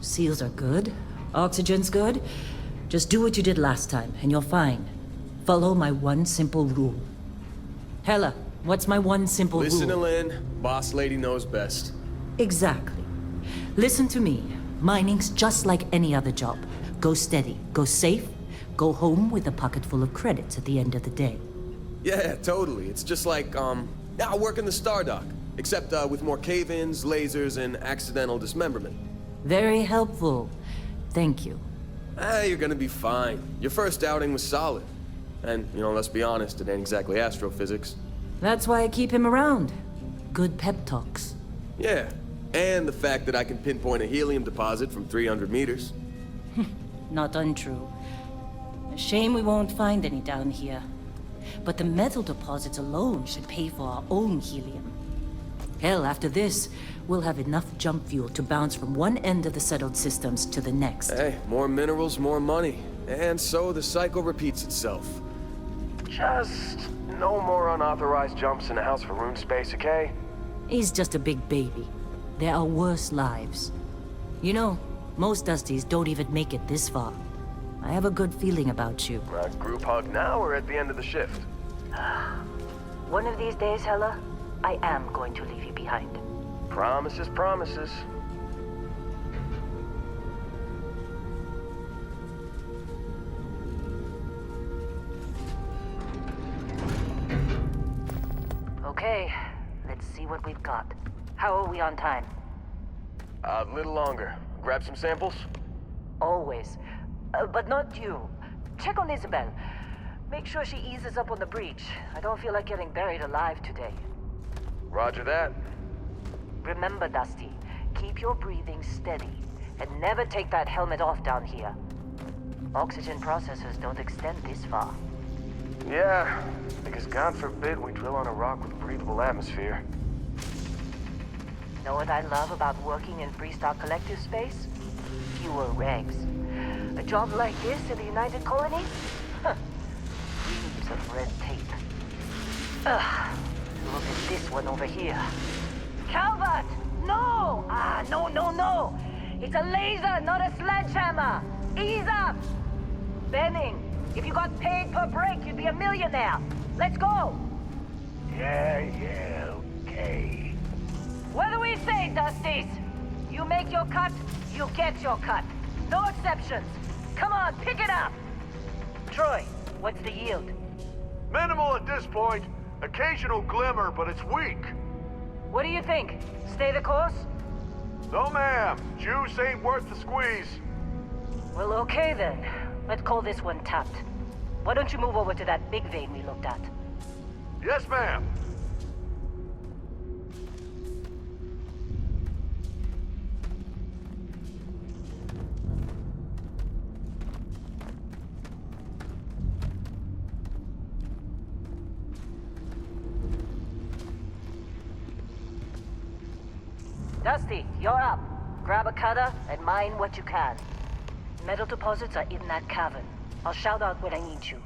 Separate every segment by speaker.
Speaker 1: Seals are good. Oxygen's good. Just do what you did last time, and you're fine. Follow my one simple rule. Hella, what's my one simple rule?
Speaker 2: Listen to Lynn. Boss lady knows best.
Speaker 1: Exactly. Listen to me. Mining's just like any other job. Go steady, go safe, go home with a pocket full of credits at the end of the day.
Speaker 2: Yeah, totally. It's just like, I work in the Stardock. Except, with more cave-ins, lasers, and accidental dismemberment.
Speaker 1: Very helpful. Thank you.
Speaker 2: You're gonna be fine. Your first outing was solid. And, let's be honest, it ain't exactly astrophysics.
Speaker 1: That's why I keep him around. Good pep talks.
Speaker 2: Yeah, and the fact that I can pinpoint a helium deposit from 300 meters.
Speaker 1: Not untrue. A shame we won't find any down here. But the metal deposits alone should pay for our own helium. Hell, after this, we'll have enough jump fuel to bounce from one end of the settled systems to the next.
Speaker 2: Hey, more minerals, more money. And so the cycle repeats itself. Just no more unauthorized jumps in the house for room space, okay?
Speaker 1: He's just a big baby. There are worse lives. Most Dusties don't even make it this far. I have a good feeling about you.
Speaker 2: Group hug now or at the end of the shift?
Speaker 1: One of these days, Hella, I am going to leave you behind.
Speaker 2: Promises, promises.
Speaker 1: Okay, let's see what we've got. How are we on time?
Speaker 2: A little longer. Grab some samples?
Speaker 1: Always. But not you. Check on Isabel. Make sure she eases up on the breach. I don't feel like getting buried alive today.
Speaker 2: Roger that.
Speaker 1: Remember, Dusty, keep your breathing steady, and never take that helmet off down here. Oxygen processors don't extend this far.
Speaker 2: Yeah, because God forbid we drill on a rock with breathable atmosphere.
Speaker 1: Know what I love about working in Freestar Collective space? Fewer regs. A job like this in the United Colonies? Reams of red tape. Ugh. Look at this one over here. Calvert! No! No. It's a laser, not a sledgehammer. Ease up! Benning, if you got paid per break, you'd be a millionaire. Let's go!
Speaker 3: Yeah, okay.
Speaker 1: What do we say, Dusties? You make your cut, you get your cut. No exceptions. Come on, pick it up! Troy, what's the yield?
Speaker 3: Minimal at this point. Occasional glimmer, but it's weak.
Speaker 1: What do you think? Stay the course?
Speaker 3: No, ma'am. Juice ain't worth the squeeze.
Speaker 1: Well, okay then. Let's call this one tapped. Why don't you move over to that big vein we looked at?
Speaker 3: Yes, ma'am.
Speaker 1: Dusty, you're up. Grab a cutter and mine what you can. Metal deposits are in that cavern. I'll shout out when I need you.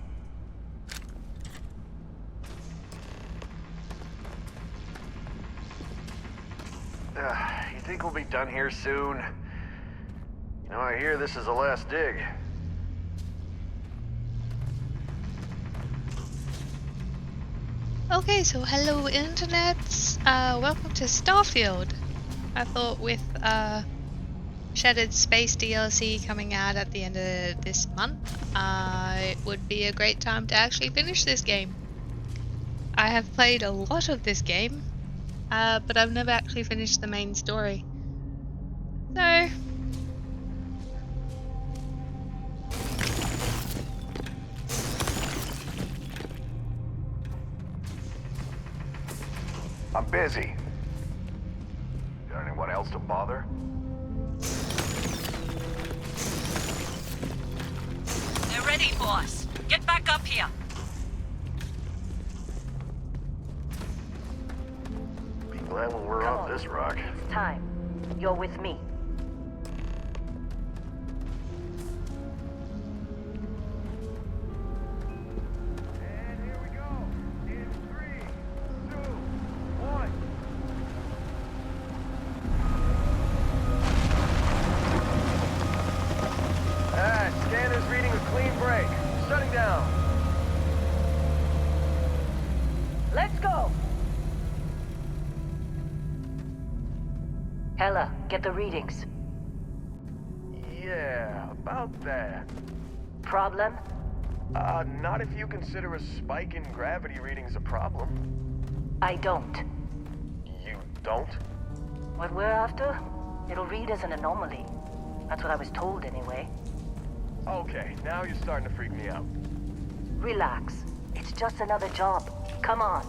Speaker 3: You think we'll be done here soon? I hear this is the last dig.
Speaker 4: Okay, so hello internet. Welcome to Starfield. I thought with Shattered Space DLC coming out at the end of this month, it would be a great time to actually finish this game. I have played a lot of this game, but I've never actually finished the main story. So
Speaker 3: I'm busy. Got anyone else to bother?
Speaker 1: They're ready, boss. Get back up here.
Speaker 3: Be glad when we're off this rock.
Speaker 1: It's time. You're with me.
Speaker 3: And here we go. In 3, 2, 1.
Speaker 2: break. Shutting down.
Speaker 1: Let's go! Hella, get the readings.
Speaker 2: Yeah, about that.
Speaker 1: Problem?
Speaker 2: Not if you consider a spike in gravity readings a problem.
Speaker 1: I don't.
Speaker 2: You don't?
Speaker 1: What we're after? It'll read as an anomaly. That's what I was told anyway.
Speaker 2: Okay, now you're starting to freak me out.
Speaker 1: Relax. It's just another job. Come on.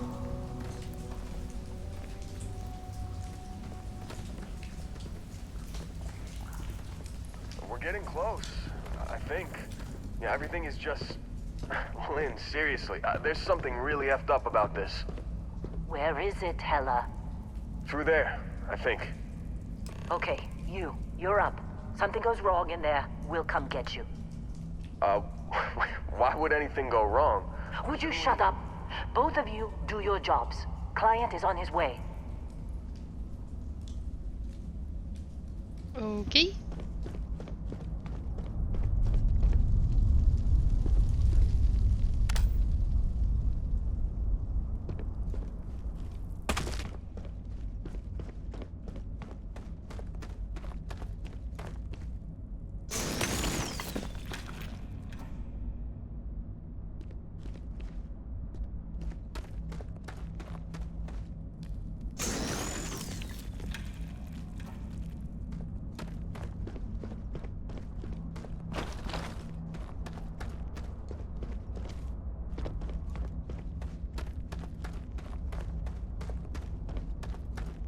Speaker 2: We're getting close, I think. Yeah, everything is just... Lynn, seriously, there's something really effed up about this.
Speaker 1: Where is it, Hella?
Speaker 2: Through there, I think.
Speaker 1: Okay, you're up. Something goes wrong in there, we'll come get you.
Speaker 2: Why would anything go wrong?
Speaker 1: Would you shut up? Both of you do your jobs. Client is on his way.
Speaker 4: Okay.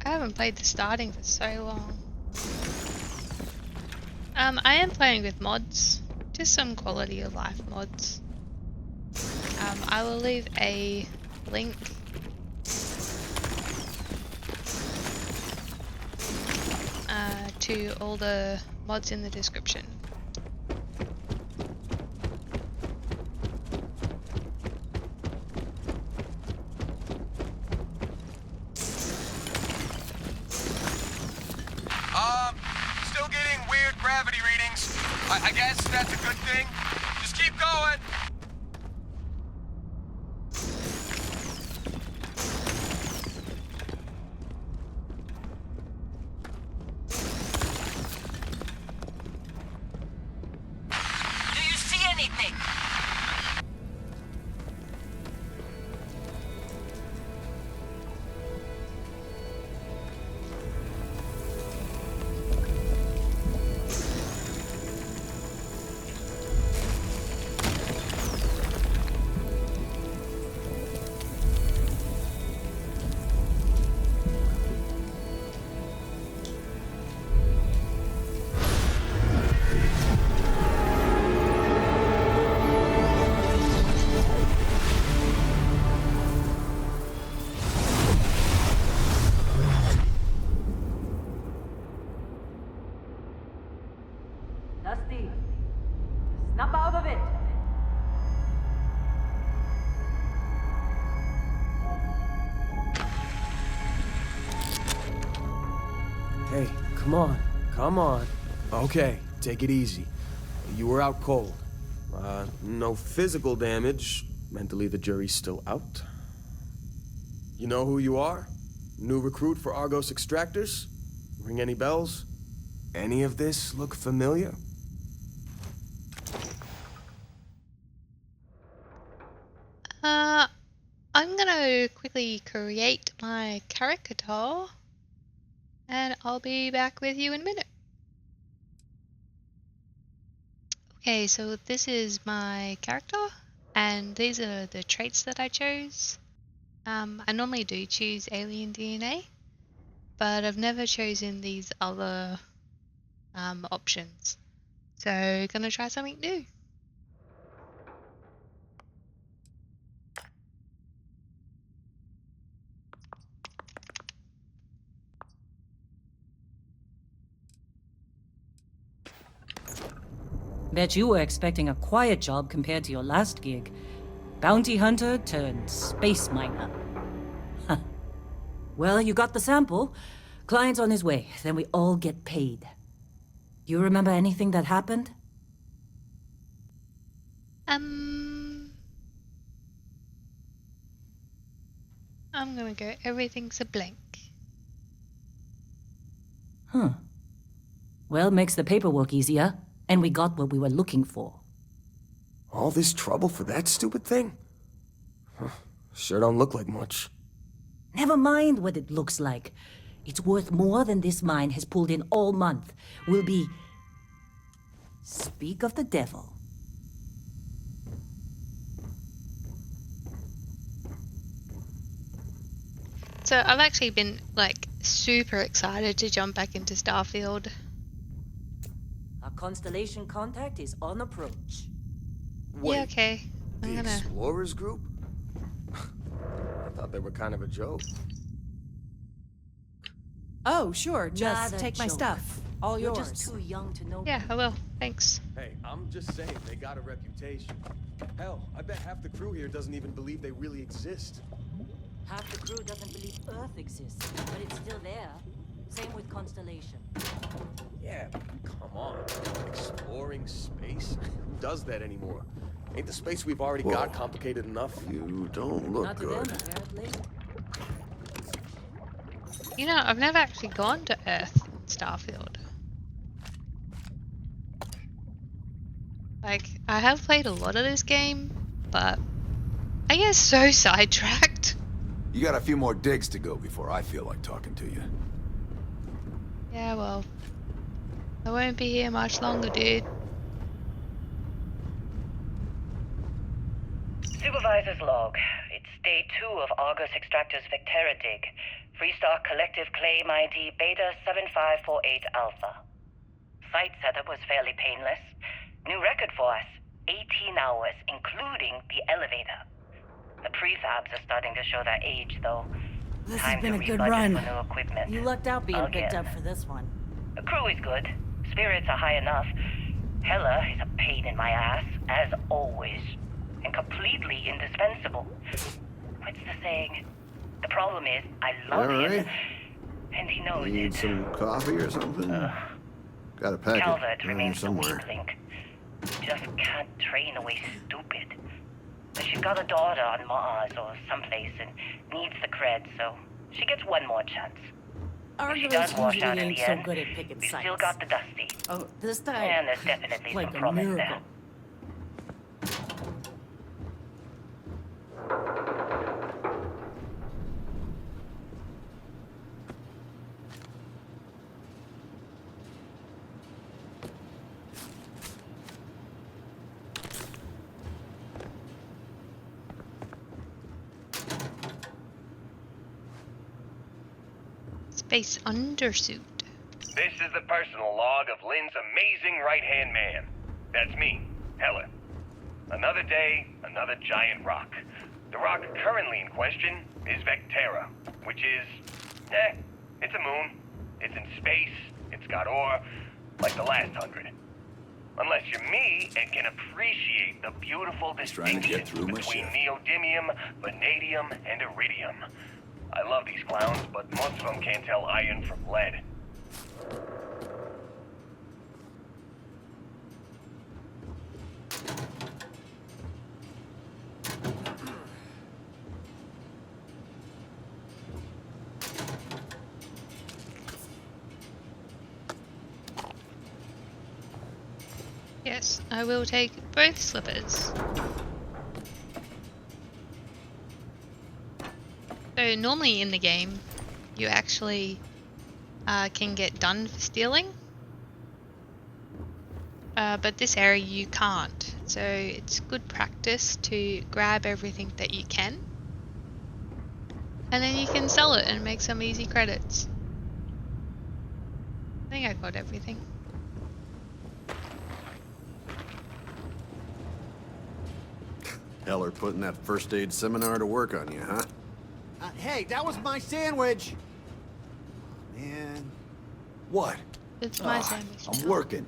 Speaker 4: I haven't played the starting for so long. I am playing with mods, just some quality of life mods. I will leave a link to all the mods in the description.
Speaker 2: Still getting weird gravity readings. I guess that's a good thing. Just keep going.
Speaker 1: Do you see anything? Dusty, snap out of it!
Speaker 2: Hey, come on. Come on. Okay, take it easy. You were out cold. No physical damage. Mentally, the jury's still out. You know who you are? New recruit for Argos Extractors? Ring any bells? Any of this look familiar?
Speaker 4: I'm gonna quickly create my character and I'll be back with you in a minute. Okay, so this is my character and these are the traits that I chose. I normally do choose alien DNA, but I've never chosen these other options. So gonna try something new.
Speaker 5: Bet you were expecting a quiet job compared to your last gig. Bounty hunter turned space miner. Huh. Well, you got the sample. Client's on his way, then we all get paid. You remember anything that happened?
Speaker 4: I'm gonna go everything's a blank.
Speaker 5: Huh. Well, makes the paperwork easier, and we got what we were looking for.
Speaker 2: All this trouble for that stupid thing? Huh. Sure don't look like much.
Speaker 5: Never mind what it looks like. It's worth more than this mine has pulled in all month. We'll be... Speak of the devil.
Speaker 4: So I've actually been like super excited to jump back into Starfield.
Speaker 5: Our Constellation contact is on approach.
Speaker 2: Wait,
Speaker 4: Yeah, okay. I'm
Speaker 2: the
Speaker 4: gonna...
Speaker 2: Explorers group? I thought they were kind of a joke.
Speaker 6: Oh, sure. Just
Speaker 5: Not a
Speaker 6: take my
Speaker 5: joke.
Speaker 6: stuff. All
Speaker 5: You're
Speaker 6: yours.
Speaker 5: just too young to know.
Speaker 4: Yeah, I will. Thanks.
Speaker 2: Hey, I'm just saying, they got a reputation. Hell, I bet half the crew here doesn't even believe they really exist.
Speaker 5: Half the crew doesn't believe Earth exists, but it's still there. Same with Constellation.
Speaker 2: Yeah, but come on. Exploring space? Who does that anymore? Ain't the space we've already got complicated enough?
Speaker 3: You don't look
Speaker 5: Not to
Speaker 3: good.
Speaker 5: them, apparently.
Speaker 4: You know, I've never actually gone to Earth in Starfield. Like, I have played a lot of this game, but I get so sidetracked.
Speaker 7: You got a few more digs to go before I feel like talking to you.
Speaker 4: Yeah, well, I won't be here much longer, dude.
Speaker 1: Supervisor's log. It's day 2 of Argus Extractor's Vectera dig. Freestock Collective Claim ID Beta 7548 Alpha. Site setup was fairly painless. New record for us. 18 hours, including the elevator. The prefabs are starting to show their age, though.
Speaker 6: This
Speaker 1: Time
Speaker 6: has been
Speaker 1: to
Speaker 6: a good
Speaker 1: rebudget
Speaker 6: run.
Speaker 1: for new equipment.
Speaker 5: You lucked out being picked
Speaker 1: Again.
Speaker 5: up for this one.
Speaker 1: The crew is good. Spirits are high enough. Hella is a pain in my ass, as always. And completely indispensable. What's the saying? The problem is, I love
Speaker 3: All
Speaker 1: him.
Speaker 3: right.
Speaker 1: And he knows
Speaker 3: Need
Speaker 1: it.
Speaker 3: some coffee or something? Got a packet
Speaker 1: Calvert
Speaker 3: around here
Speaker 1: remains the
Speaker 3: somewhere.
Speaker 1: weak link. Just can't train away stupid. But she's got a daughter on Mars or someplace and needs the cred, so she gets one more chance. If she does
Speaker 6: Argus
Speaker 1: wash
Speaker 6: usually
Speaker 1: out in
Speaker 6: ain't
Speaker 1: the
Speaker 6: so
Speaker 1: end,
Speaker 6: good at picking
Speaker 1: we
Speaker 6: sites.
Speaker 1: still got the Dusty.
Speaker 6: Oh, this time.
Speaker 1: And there's definitely
Speaker 6: like
Speaker 1: some
Speaker 6: a
Speaker 1: promise
Speaker 6: miracle.
Speaker 1: there.
Speaker 4: Space undersuit.
Speaker 8: This is the personal log of Lynn's amazing right-hand man. That's me, Helen. Another day, another giant rock. The rock currently in question is Vectera, which is, it's a moon. It's in space, it's got ore, like the last 100. Unless you're me and can appreciate the beautiful
Speaker 7: trying to get
Speaker 8: distinctions
Speaker 7: through my
Speaker 8: between
Speaker 7: shift.
Speaker 8: neodymium, vanadium, and iridium. I love these clowns, but most of them can't tell iron from lead.
Speaker 4: Yes, I will take both slippers. So normally in the game, you actually can get done for stealing. But this area you can't. So it's good practice to grab everything that you can. And then you can sell it and make some easy credits. I think I got everything.
Speaker 3: Heller putting that first aid seminar to work on you, huh?
Speaker 9: Hey, that was my sandwich! Man.
Speaker 7: What?
Speaker 4: It's my sandwich.
Speaker 7: I'm working.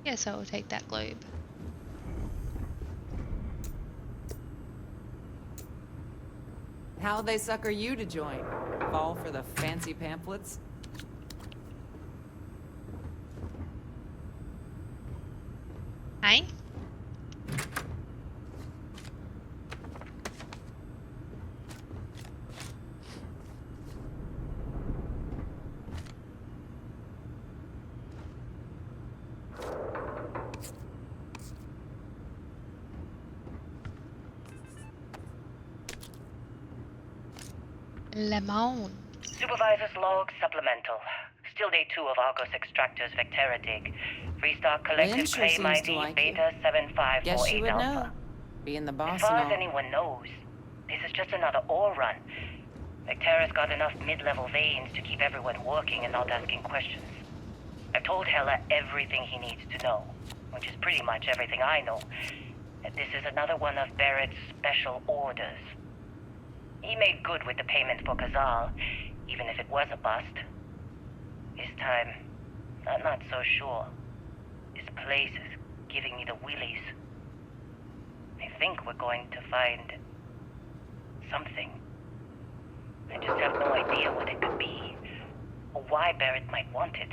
Speaker 4: Yes, I will take that globe.
Speaker 6: How'd they sucker you to join? Fall for the fancy pamphlets?
Speaker 4: Hey? Lemon.
Speaker 1: Supervisor's log supplemental. Still day 2 of Argos Extractor's Vectera dig. Freestock Collective
Speaker 6: Lynn sure
Speaker 1: claim
Speaker 6: seems to
Speaker 1: ID
Speaker 6: like
Speaker 1: Beta
Speaker 6: you.
Speaker 1: 7548
Speaker 6: Guess you would
Speaker 1: Alpha.
Speaker 6: know. Being the boss
Speaker 1: As far
Speaker 6: and
Speaker 1: as
Speaker 6: all.
Speaker 1: anyone knows, this is just another ore run. Vectera's got enough mid-level veins to keep everyone working and not asking questions. I've told Heller everything he needs to know, which is pretty much everything I know. And this is another one of Barrett's special orders. He made good with the payment for Kazal, even if it was a bust. This time, I'm not so sure. This place is giving me the willies. I think we're going to find something. I just have no idea what it could be, or why Barrett might want it.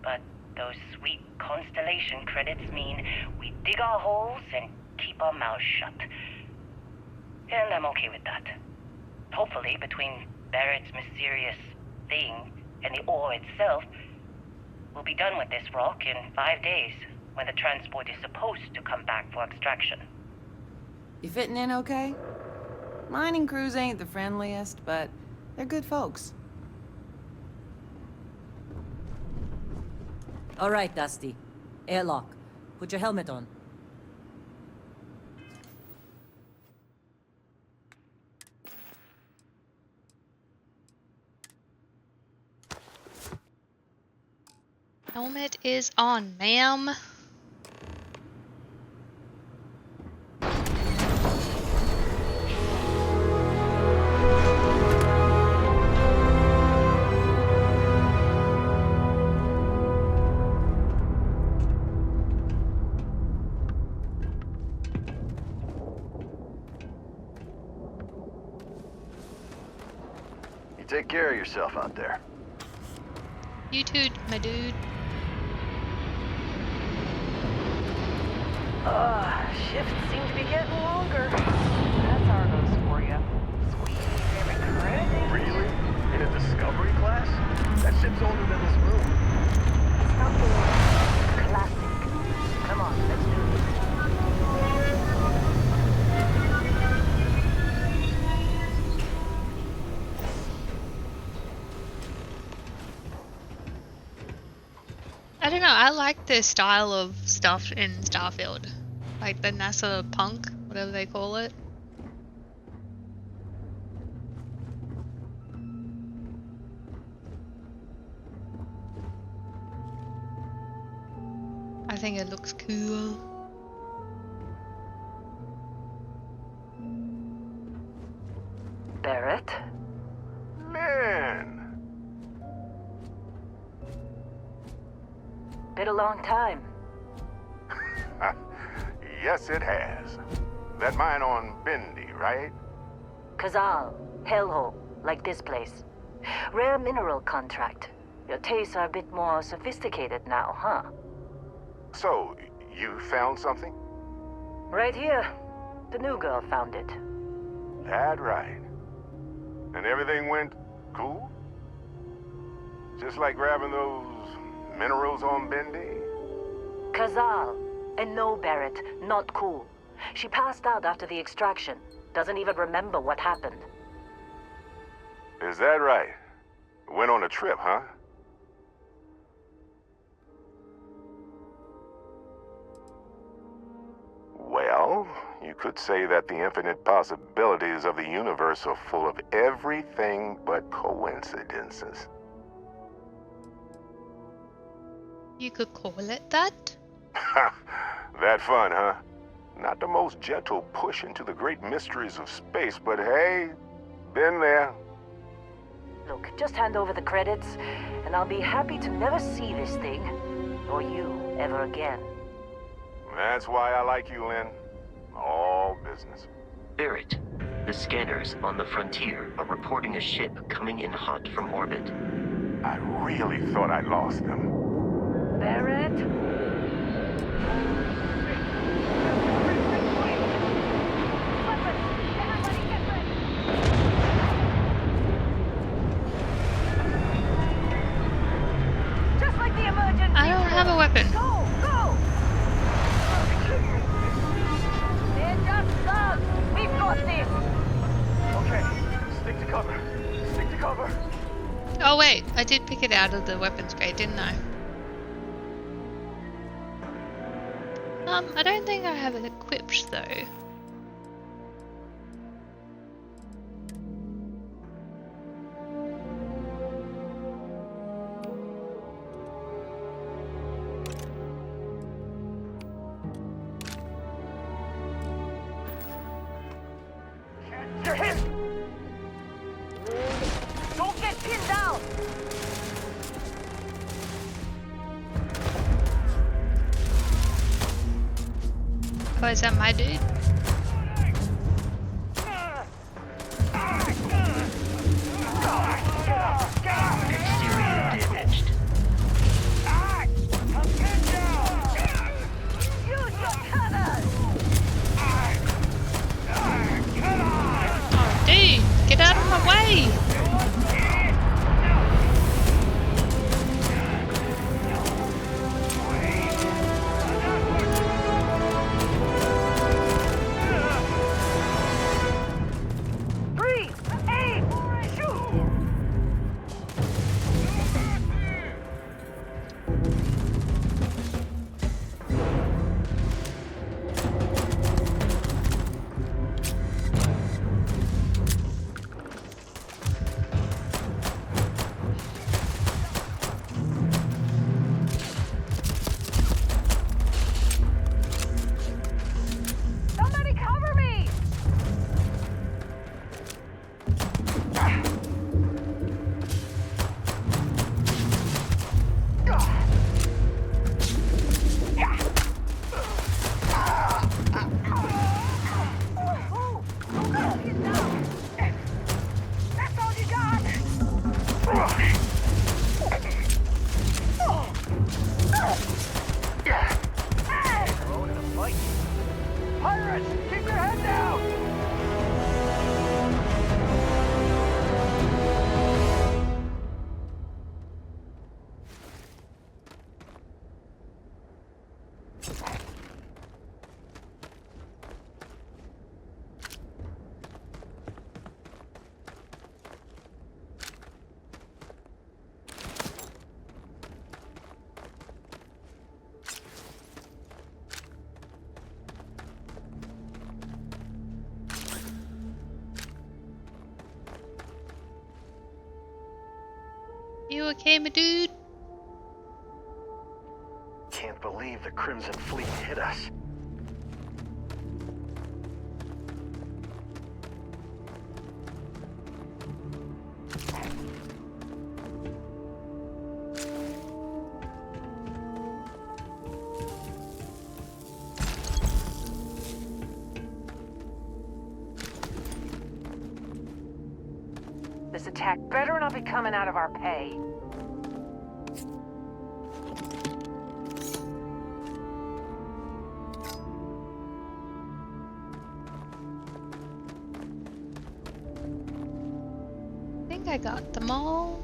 Speaker 1: But those sweet Constellation credits mean we dig our holes and keep our mouths shut. And I'm okay with that. Hopefully, between Barrett's mysterious thing and the ore itself, we'll be done with this rock in 5 days, when the transport is supposed to come back for extraction.
Speaker 6: You fitting in okay? Mining crews ain't the friendliest, but they're good folks.
Speaker 5: All right, Dusty. Airlock. Put your helmet on.
Speaker 4: Helmet is on, ma'am.
Speaker 3: You take care of yourself out there.
Speaker 4: You too, my dude.
Speaker 1: Shifts seem to be getting longer. That's Argos for you. Squeeze every credit.
Speaker 3: Really? In a discovery class? That ship's older than this room.
Speaker 1: It's not boring. It's classic. Come on, let's do this.
Speaker 4: I don't know, I like the style of stuff in Starfield. Like the NASA punk, whatever they call it. I think it looks cool.
Speaker 1: Barrett?
Speaker 3: Man!
Speaker 1: Been a long time.
Speaker 3: Yes, it has. That mine on Bendy, right?
Speaker 1: Kazal, hellhole, like this place. Rare mineral contract. Your tastes are a bit more sophisticated now, huh?
Speaker 3: So, you found something?
Speaker 1: Right here. The new girl found it.
Speaker 3: That right. And everything went cool? Just like grabbing those minerals on Bendy?
Speaker 1: Kazal. And no, Barrett, not cool. She passed out after the extraction. Doesn't even remember what happened.
Speaker 3: Is that right? Went on a trip, huh? Well, you could say that the infinite possibilities of the universe are full of everything but coincidences.
Speaker 4: You could call it that?
Speaker 3: That fun, huh? Not the most gentle push into the great mysteries of space, but hey, been there.
Speaker 1: Look, just hand over the credits, and I'll be happy to never see this thing, or you, ever again.
Speaker 3: That's why I like you, Lynn. All business.
Speaker 10: Barrett, the scanners on the frontier are reporting a ship coming in hot from orbit.
Speaker 3: I really thought I lost them.
Speaker 1: Barrett?
Speaker 4: have a weapon.
Speaker 1: Go! Go! They're just thugs! We've got this!
Speaker 11: Okay, stick to cover. Stick to cover.
Speaker 4: Oh wait, I did pick it out of the weapons crate, didn't I? I don't think I have it equipped though.
Speaker 11: You're hit!
Speaker 1: Don't get pinned down!
Speaker 4: Oh, is that my dude?
Speaker 10: Exterior damaged.
Speaker 1: Use your cutters!
Speaker 4: Oh, dude, get out of my way!
Speaker 1: Somebody cover me! That's all you got!
Speaker 11: Thrown in a fight. Pirates, keep your head down!
Speaker 4: You okay, my dude?
Speaker 11: Can't believe the Crimson Fleet hit us.
Speaker 1: This attack better not be coming out of our pay.
Speaker 4: I think I got them all.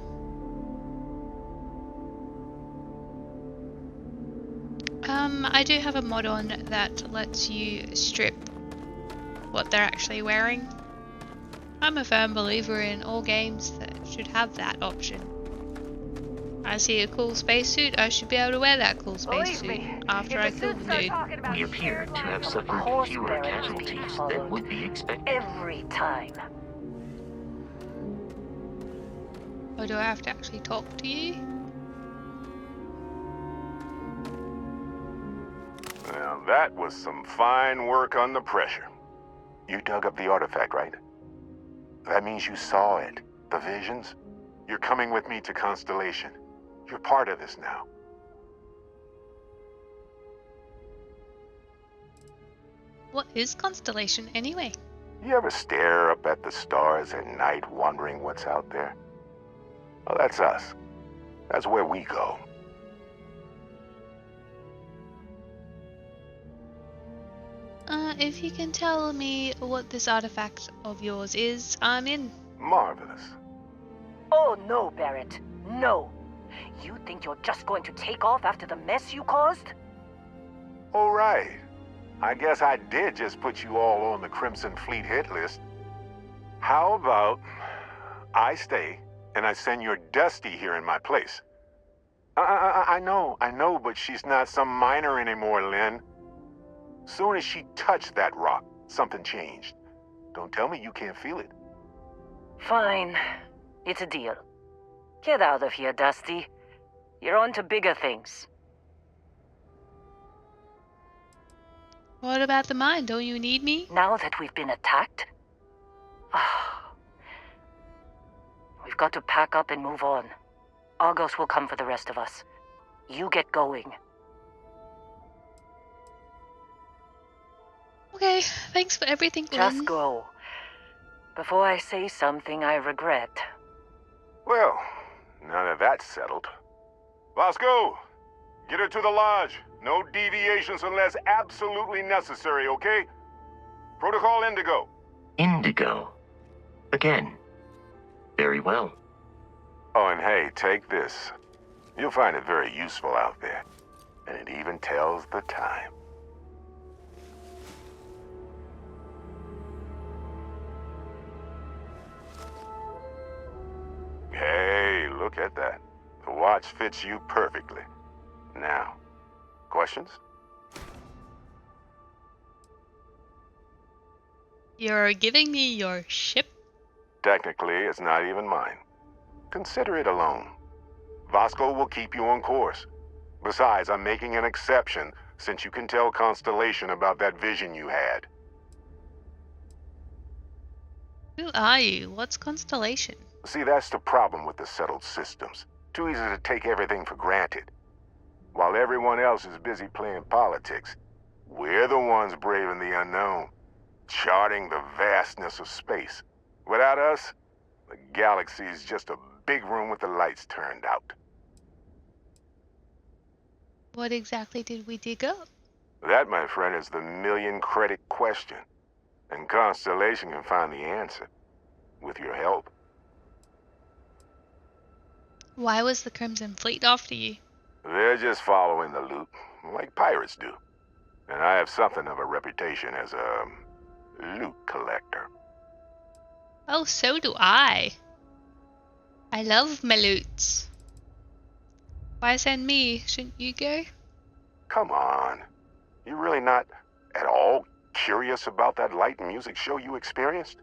Speaker 4: I do have a mod on that lets you strip what they're actually wearing. I'm a firm believer in all games that should have that option. I see a cool spacesuit, I should be able to wear that cool spacesuit after I kill the dude.
Speaker 10: We appear to have suffered fewer casualties than would be expected.
Speaker 1: Every time.
Speaker 4: Or do I have to actually talk to you?
Speaker 3: Well, that was some fine work under pressure. You dug up the artifact, right? That means you saw it. The visions? You're coming with me to Constellation. You're part of this now.
Speaker 4: What is Constellation anyway?
Speaker 3: You ever stare up at the stars at night wondering what's out there? Well, that's us. That's where we go.
Speaker 4: If you can tell me what this artifact of yours is, I'm in.
Speaker 3: Marvelous.
Speaker 1: Oh no, Barrett. No. You think you're just going to take off after the mess you caused?
Speaker 3: All right. I guess I did just put you all on the Crimson Fleet hit list. How about I stay and I send your Dusty here in my place? I know, but she's not some miner anymore, Lynn. Soon as she touched that rock, something changed. Don't tell me you can't feel it.
Speaker 1: Fine. It's a deal. Get out of here, Dusty. You're on to bigger things.
Speaker 4: What about the mine? Don't you need me?
Speaker 1: Now that we've been attacked? We've got to pack up and move on. Argos will come for the rest of us. You get going.
Speaker 4: Okay, thanks for everything, Lynn.
Speaker 1: Just go. Before I say something I regret.
Speaker 3: Well, now that that's settled. Vasco, get her to the lodge. No deviations unless absolutely necessary, okay? Protocol Indigo.
Speaker 10: Indigo. Again. Very well.
Speaker 3: Oh, and hey, take this. You'll find it very useful out there. And it even tells the time. Hey, look at that. The watch fits you perfectly. Now, questions?
Speaker 4: You're giving me your ship?
Speaker 3: Technically, it's not even mine. Consider it a loan. Vasco will keep you on course. Besides, I'm making an exception since you can tell Constellation about that vision you had.
Speaker 4: Who are you? What's Constellation?
Speaker 3: See, that's the problem with the settled systems. Too easy to take everything for granted. While everyone else is busy playing politics, we're the ones braving the unknown, charting the vastness of space. Without us, the galaxy is just a big room with the lights turned out.
Speaker 4: What exactly did we dig up?
Speaker 3: That, my friend, is the million-credit question. And Constellation can find the answer. With your help.
Speaker 4: Why was the Crimson Fleet after you?
Speaker 3: They're just following the loot, like pirates do. And I have something of a reputation as a loot collector.
Speaker 4: Oh, so do I. I love my loots. Why send me? Shouldn't you go?
Speaker 3: Come on. You're really not at all curious about that light and music show you experienced?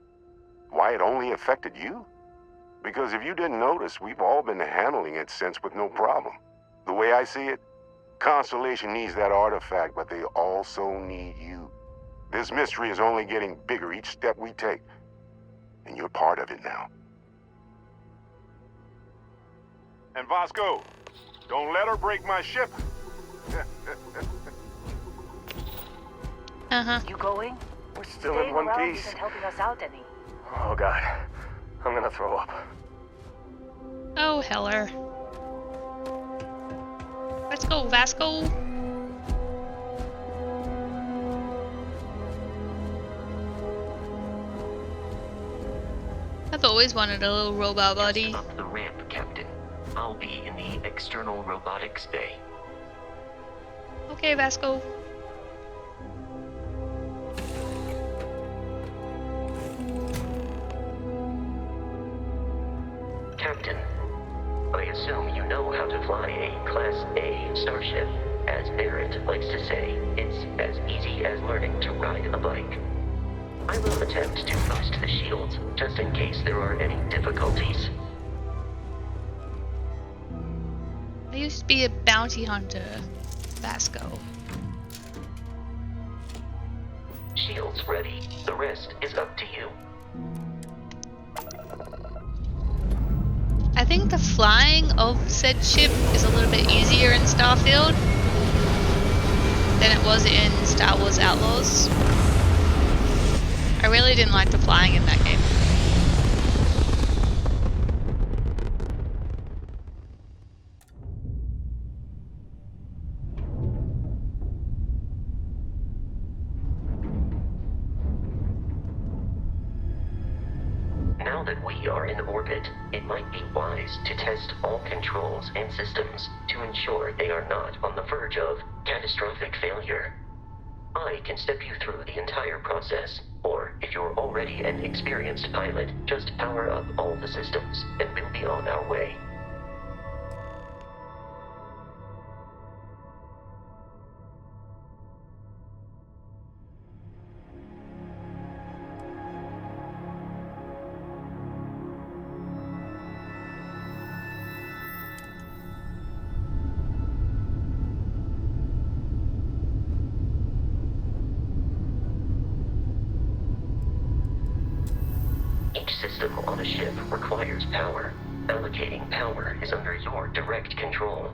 Speaker 3: Why it only affected you? Because if you didn't notice, we've all been handling it since with no problem. The way I see it, Constellation needs that artifact, but they also need you. This mystery is only getting bigger each step we take. And you're part of it now. And Vasco, don't let her break my ship.
Speaker 1: You going?
Speaker 11: We're still
Speaker 1: Staying
Speaker 11: in one
Speaker 1: around
Speaker 11: piece.
Speaker 1: isn't helping us out any.
Speaker 11: Oh god, I'm gonna throw up.
Speaker 4: Oh, Heller. Let's go, Vasco. I've always wanted a little robot buddy.
Speaker 10: Just up the ramp, Captain. I'll be in the external robotics bay.
Speaker 4: Okay, Vasco.
Speaker 10: Captain, I assume you know how to fly a Class A starship. As Barrett likes to say, it's as easy as learning to ride a bike. I will attempt to boost the shields, just in case there are any difficulties.
Speaker 4: I used to be a bounty hunter, Vasco.
Speaker 10: Shields ready. The rest is up to you.
Speaker 4: I think the flying of said ship is a little bit easier in Starfield than it was in Star Wars Outlaws. I really didn't like the flying in that game.
Speaker 10: Now Now that we are in orbit, it might be wise to test all controls and systems to ensure they are not on the verge of catastrophic failure. I can step you through the entire process, or if you're already an experienced pilot, just power up all the systems, and we'll be on our way. Each system on a ship requires power. Allocating power is under your direct control.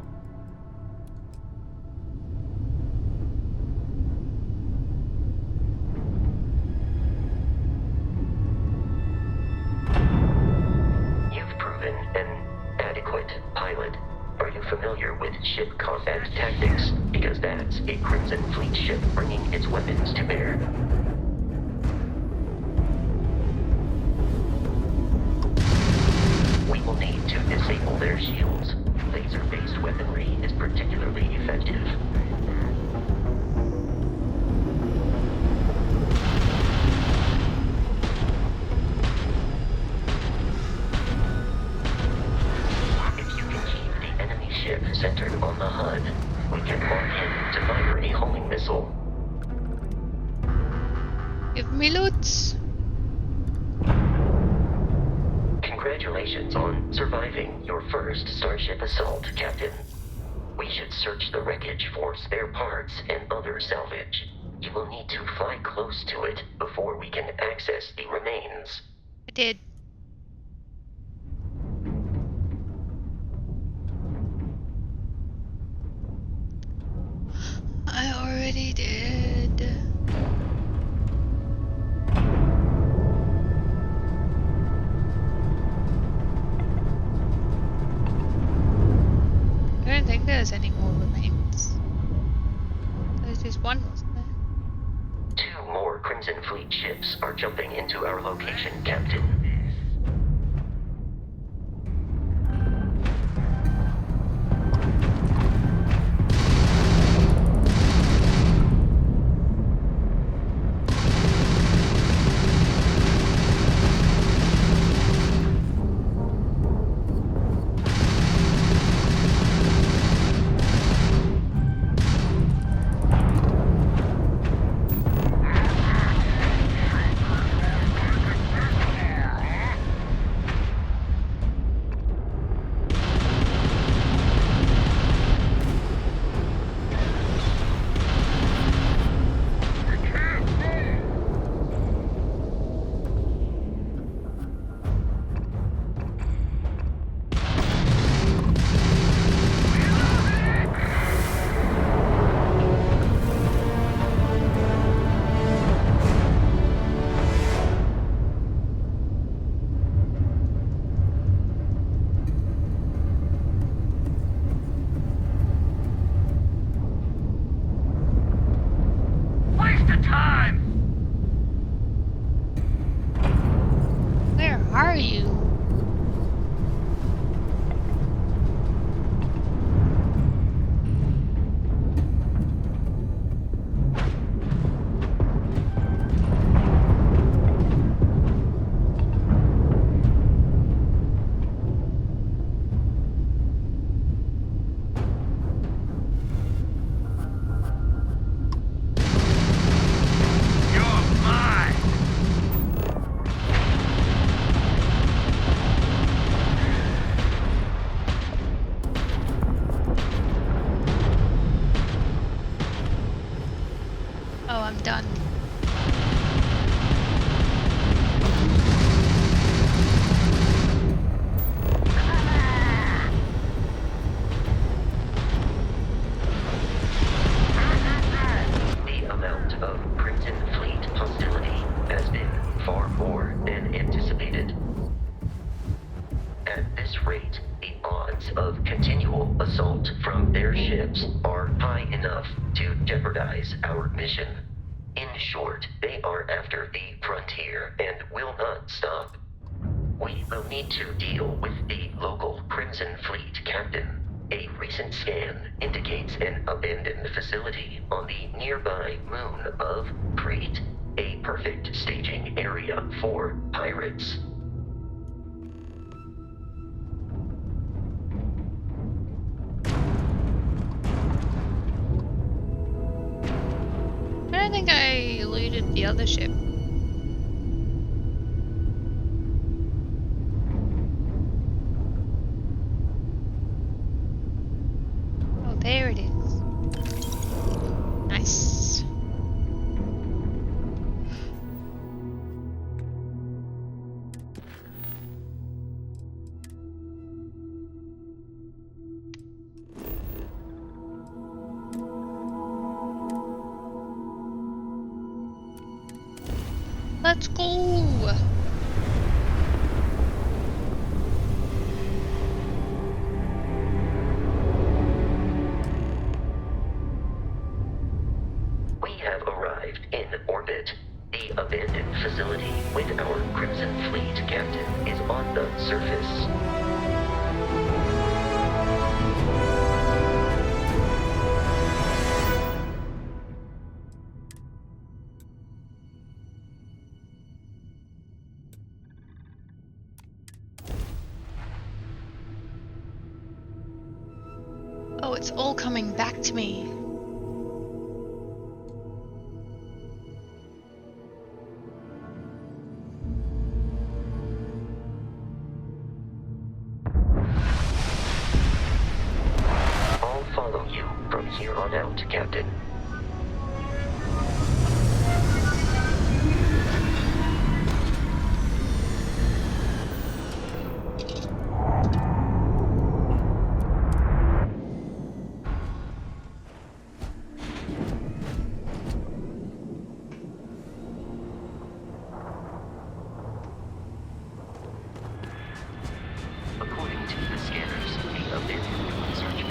Speaker 10: You've proven an adequate pilot. Are you familiar with ship combat tactics? Because that's a Crimson Fleet ship bringing its weapons to bear. We will need to disable their shields. Laser-based weaponry is particularly effective. If you can keep the enemy ship centered on the HUD, we can mark him to fire a homing missile.
Speaker 4: Give me loot.
Speaker 10: Congratulations on surviving your first Starship assault, Captain. We should search the wreckage for spare parts and other salvage. You will need to fly close to it before we can access the remains.
Speaker 4: I did. I already did. I don't think there's any more remains. There's just one, wasn't there?
Speaker 10: 2 more Crimson Fleet ships are jumping into our location, Captain.
Speaker 4: Where are you? Oh, I'm done.
Speaker 10: The amount of Crimson Fleet hostility has been far more than anticipated. At this rate, the odds of continual assault from their ships are high enough to jeopardize our mission. In short, they are after the frontier and will not stop. We will need to deal with the local Crimson Fleet captain. A recent scan indicates an abandoned facility on the nearby moon of Crete, a perfect staging area for pirates.
Speaker 4: I don't think I looted the other ship. Oh, there it is. Nice. Let's go!
Speaker 10: We have arrived in orbit. The abandoned facility with our Crimson Fleet captain is on the surface.
Speaker 4: Oh, it's all coming back to me.
Speaker 10: I'll follow you from here on out, Captain. According to the scanners, the abandoned research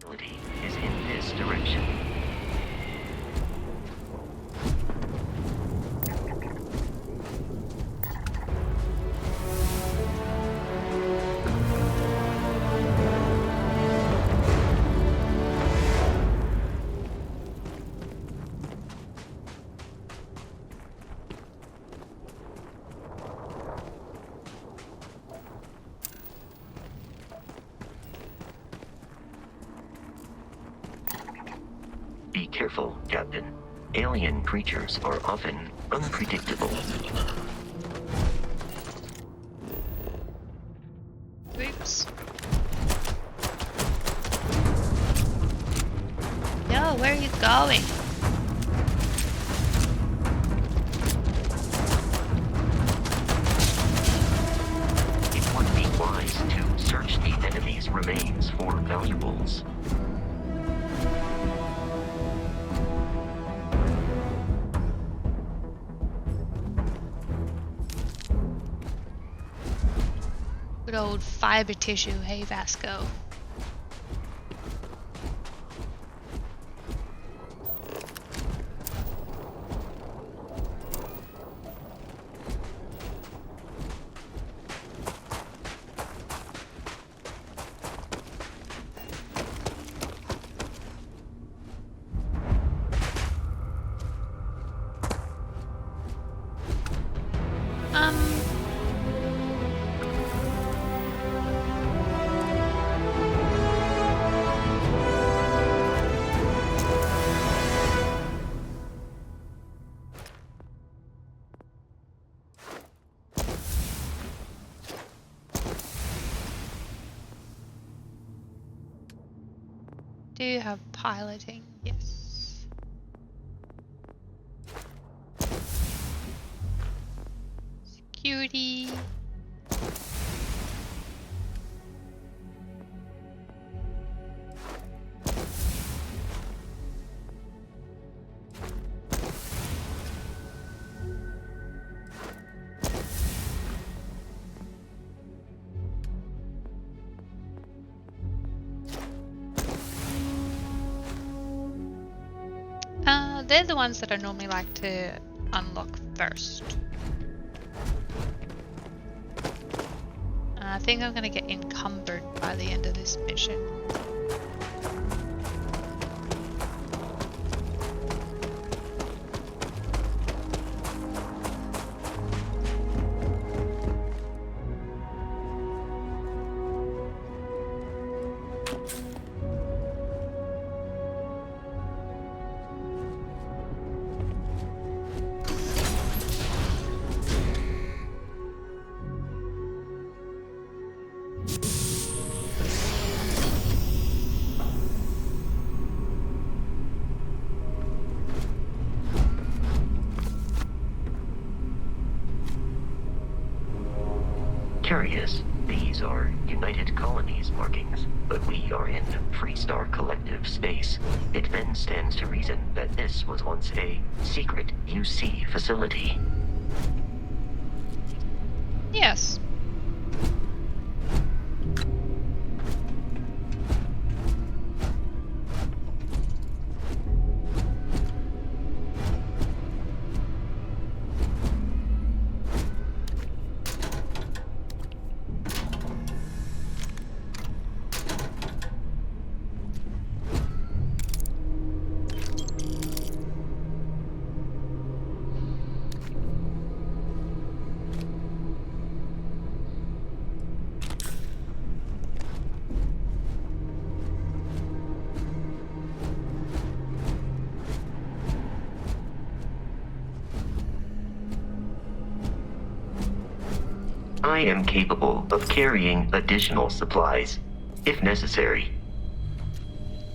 Speaker 10: facility is in this direction. Be careful, Captain. Alien creatures are often unpredictable.
Speaker 4: Oops. Yo, where are you going?
Speaker 10: It would be wise to search the enemy's remains for valuables.
Speaker 4: Good old fiber tissue, hey Vasco. Do you have piloting? Yes. Security. They're the ones that I normally like to unlock first. I think I'm gonna get encumbered by the end of this mission.
Speaker 10: Curious, these are United Colonies markings, but we are in Freestar Collective space. It then stands to reason that this was once a secret UC facility.
Speaker 4: Yes.
Speaker 10: I am capable of carrying additional supplies, if necessary.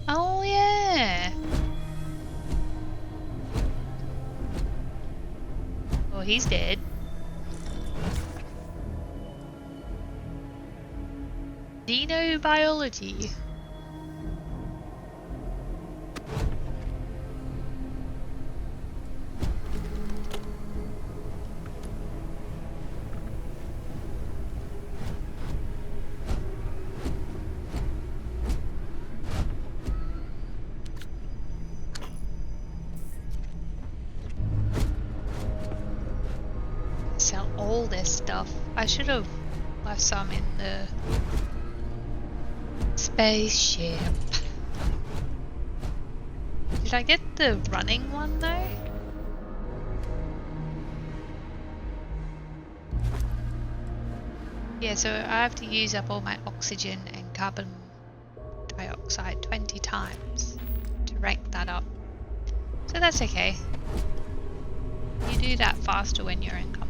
Speaker 4: Oh yeah. Oh, he's dead. Xenobiology. Sell all this stuff. I should have left some in the spaceship. Did I get the running one though? Yeah, so I have to use up all my oxygen and carbon dioxide 20 times to rank that up. So that's okay. You do that faster when you're encumbered.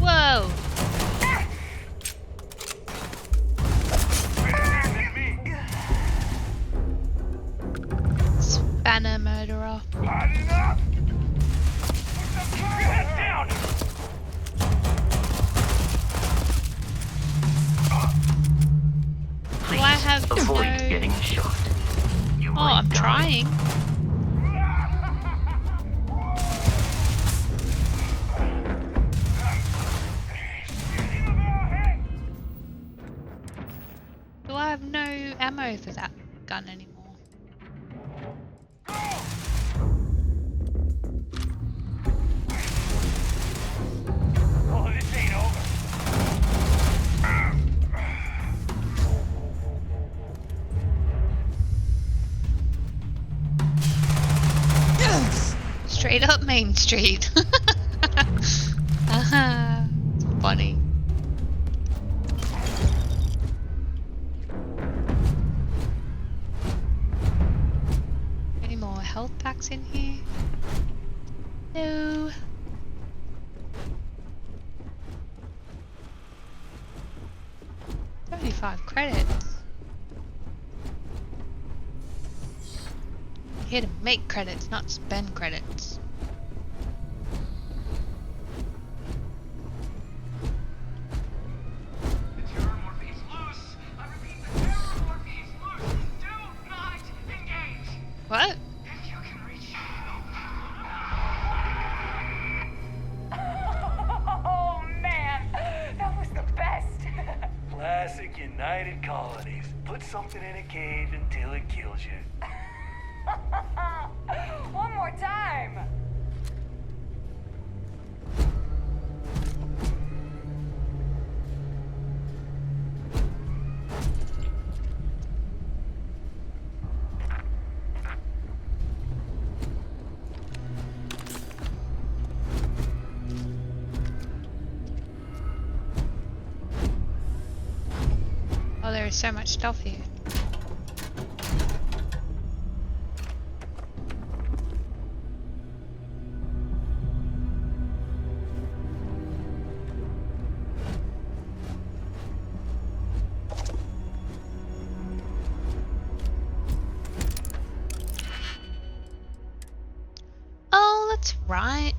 Speaker 4: Whoa! Spanner murderer.
Speaker 10: Please
Speaker 4: Do I have
Speaker 10: avoid
Speaker 4: no...
Speaker 10: getting shot. You
Speaker 4: Oh,
Speaker 10: might
Speaker 4: I'm
Speaker 10: die.
Speaker 4: trying. Do I have no ammo for that gun anymore?
Speaker 11: Oh, this ain't over.
Speaker 4: Straight up Main Street. Haha, funny. Any more health packs in here? No. 25 credits. Here to make credits, not spend credits.
Speaker 11: The terror morphine's loose. I repeat, the terror morphine's loose. Do not engage.
Speaker 4: What?
Speaker 11: If you can reach.
Speaker 1: Oh man, that was the best.
Speaker 11: Classic United Colonies. Put something in a cave until it kills you.
Speaker 1: One more time.
Speaker 4: Oh, there is so much stuff here. Oh, that's right.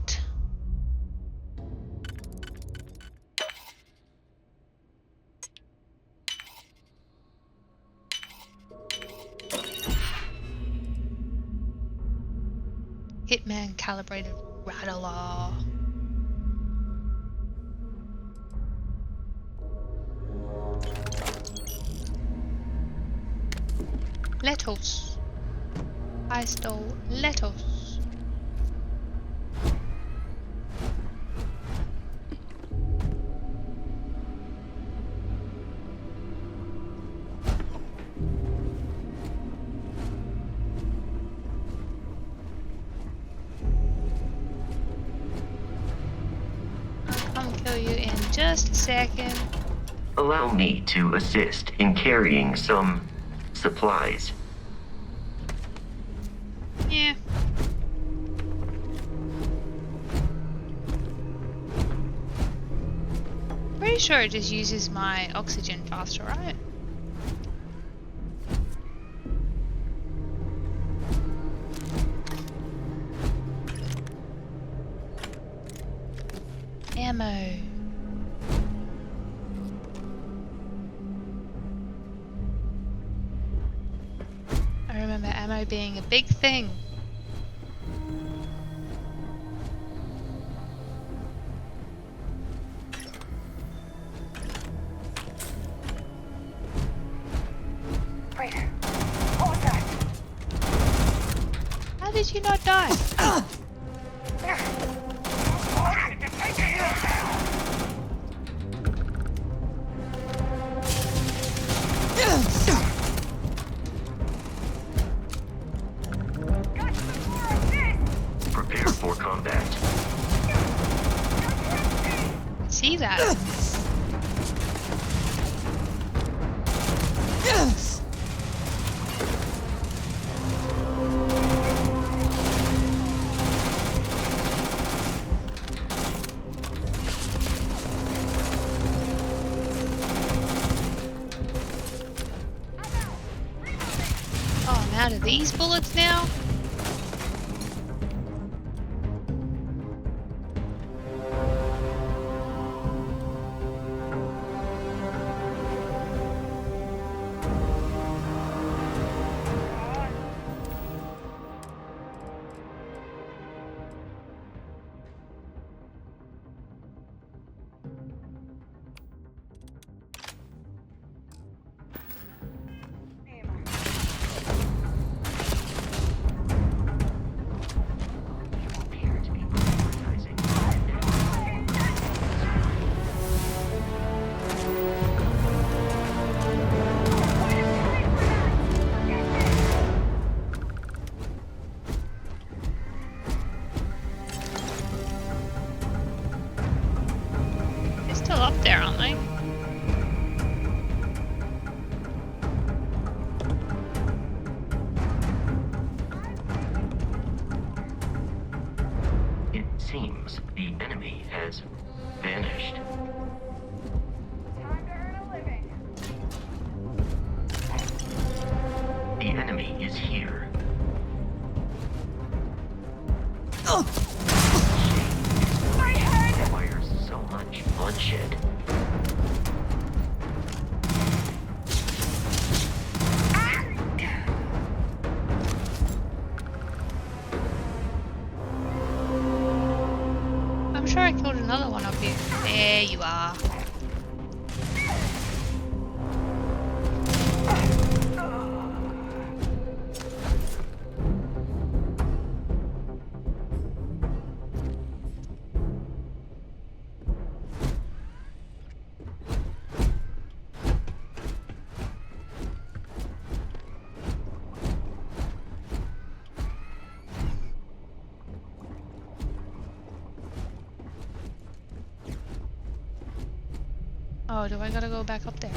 Speaker 4: Hitman calibrated rattler. Lettuce. I stole lettuce. I'll kill you in just a second.
Speaker 10: Allow me to assist in carrying some supplies.
Speaker 4: Yeah. Pretty sure it just uses my oxygen faster, right? Ammo. I remember ammo being a big thing.
Speaker 1: Wait, what was that?
Speaker 4: How did you not die?
Speaker 10: Prepare for combat.
Speaker 4: See that? Oh, I'm out of these bullets now? Still up there, aren't they?
Speaker 10: It seems the enemy has vanished.
Speaker 1: Time to earn a living.
Speaker 10: is here.
Speaker 1: My head!
Speaker 10: Requires so much bloodshed.
Speaker 4: I'm sure I killed another one up here. There you are. Oh, do I gotta go back up there?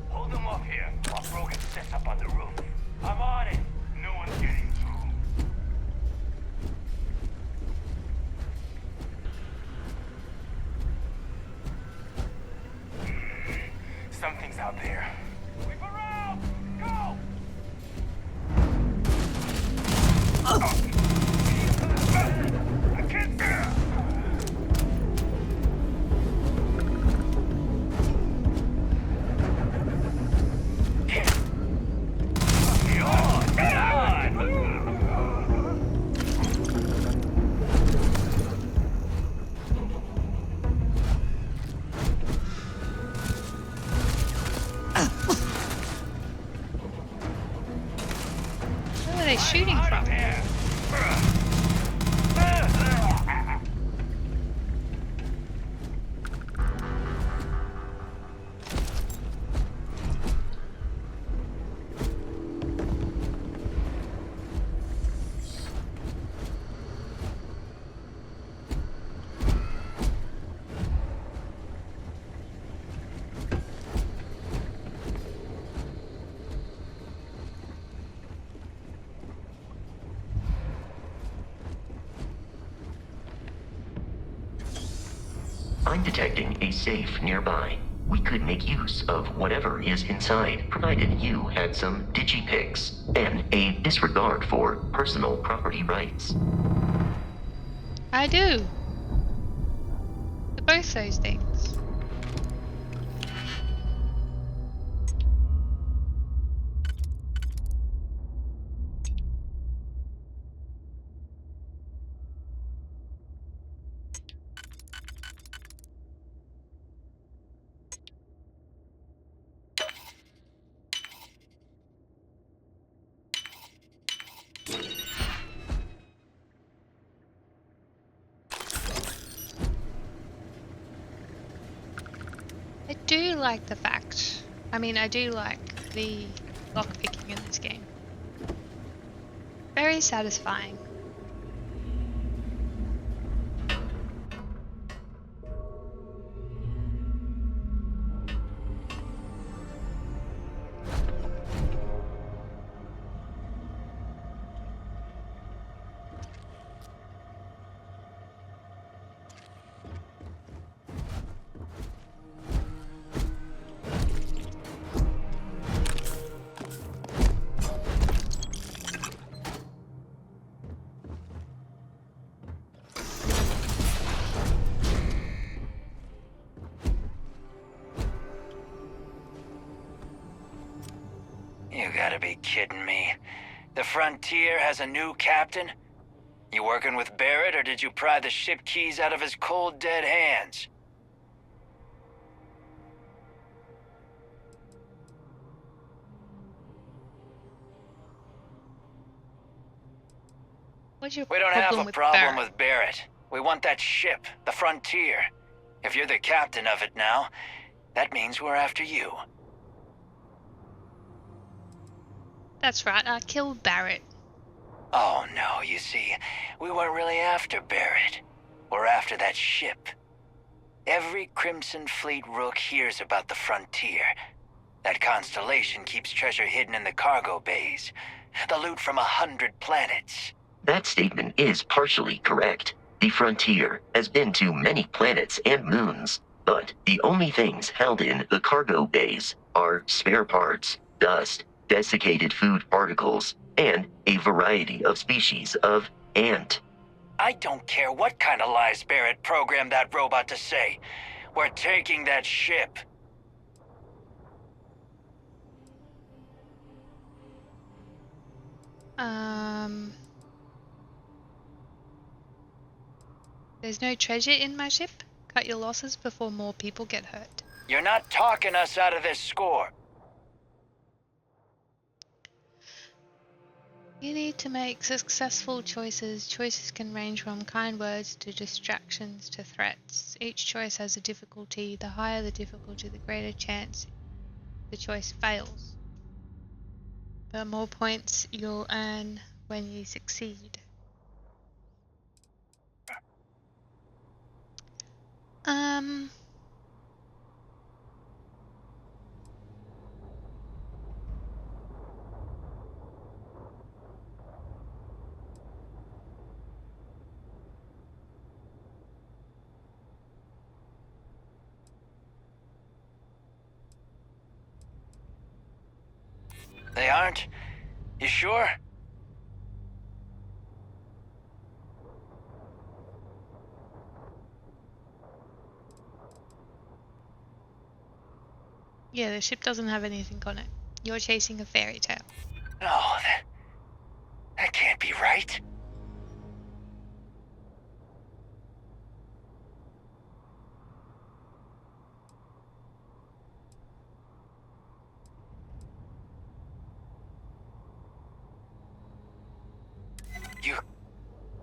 Speaker 8: Hold them up here while Brogan sets up on the roof. I'm on it. No one's getting through. Something's out there. Sweep around! Go! I can't bear!
Speaker 4: Where are they shooting from?
Speaker 10: I'm detecting a safe nearby. We could make use of whatever is inside, provided you had some digipics and a disregard for personal property rights.
Speaker 4: I do. Both those things. I do like the fact, I do like the lockpicking in this game. Very satisfying.
Speaker 12: You gotta be kidding me. The Frontier has a new captain? You working with Barrett, or did you pry the ship keys out of his cold, dead hands?
Speaker 4: What's your
Speaker 12: We don't have
Speaker 4: problem
Speaker 12: a
Speaker 4: with
Speaker 12: problem
Speaker 4: Barrett?
Speaker 12: with Barrett. We want that ship, the Frontier. If you're the captain of it now, that means we're after you.
Speaker 4: That's right, I killed Barrett.
Speaker 12: Oh no, you see, we weren't really after Barrett. We're after that ship. Every Crimson Fleet rook hears about the Frontier. That Constellation keeps treasure hidden in the cargo bays. The loot from 100 planets.
Speaker 10: That statement is partially correct. The Frontier has been to many planets and moons, but the only things held in the cargo bays are spare parts, dust, desiccated food particles, and a variety of species of ant.
Speaker 12: I don't care what kind of lies Barrett programmed that robot to say. We're taking that ship.
Speaker 4: There's no treasure in my ship? Cut your losses before more people get hurt.
Speaker 12: You're not talking us out of this score.
Speaker 4: You need to make successful choices. Choices can range from kind words to distractions to threats. Each choice has a difficulty. The higher the difficulty, the greater chance the choice fails. The more points you'll earn when you succeed.
Speaker 12: They aren't? You sure?
Speaker 4: Yeah, the ship doesn't have anything on it. You're chasing a fairy tale.
Speaker 12: No, that can't be right.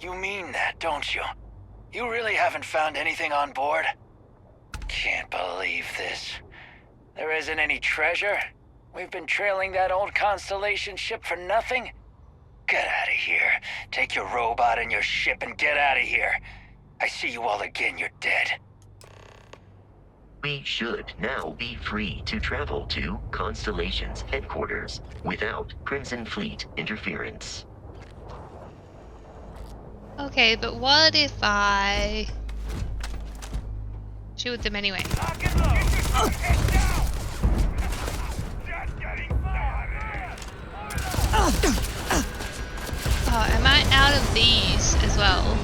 Speaker 12: You mean that, don't you? You really haven't found anything on board? Can't believe this. There isn't any treasure? We've been trailing that old Constellation ship for nothing? Get out of here. Take your robot and your ship and get out of here. I see you all again, you're dead.
Speaker 10: We should now be free to travel to Constellation's headquarters without Crimson Fleet interference.
Speaker 4: Okay, but what if I shoot them anyway? Oh, am I out of these as well?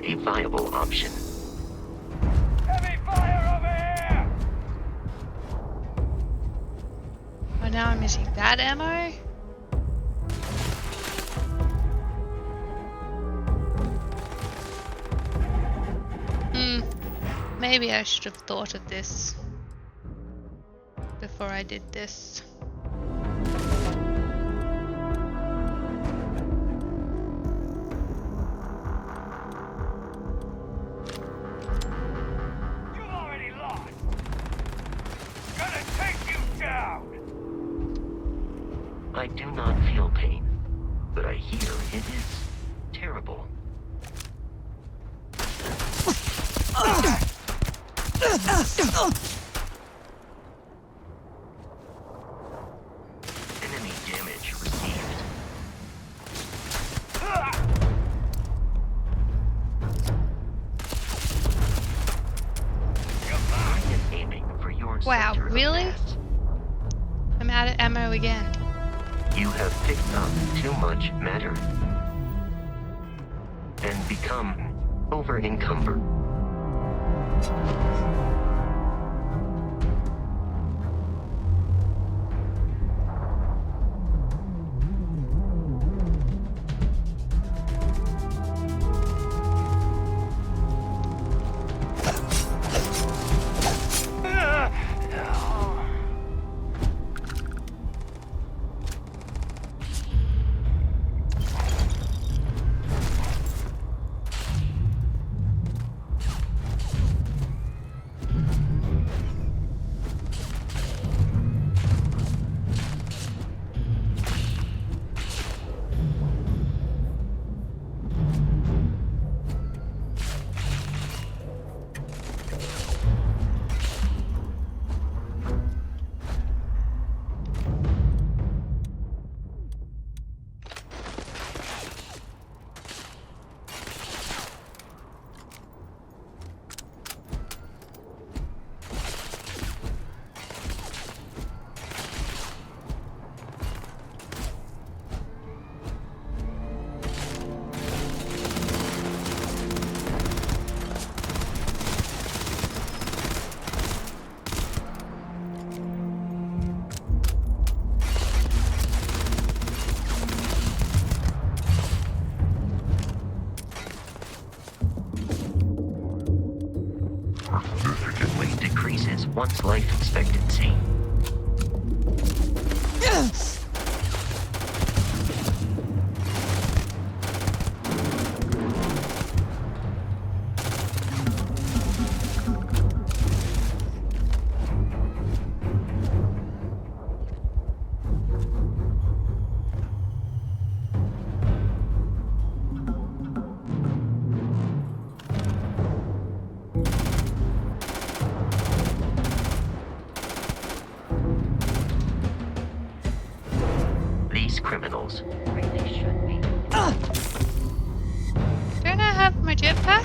Speaker 10: A viable option.
Speaker 11: Heavy fire over here!
Speaker 4: Oh, now I'm missing that ammo? Maybe I should have thought of this before I did this.
Speaker 10: I do not feel pain, but I hear it is terrible. matter of
Speaker 4: Really?
Speaker 10: tasks.
Speaker 4: I'm out of ammo again.
Speaker 10: You have picked up too much matter and become over-encumbered. One's life expectancy. Criminals.
Speaker 1: Really should be.
Speaker 4: Don't I have my jetpack?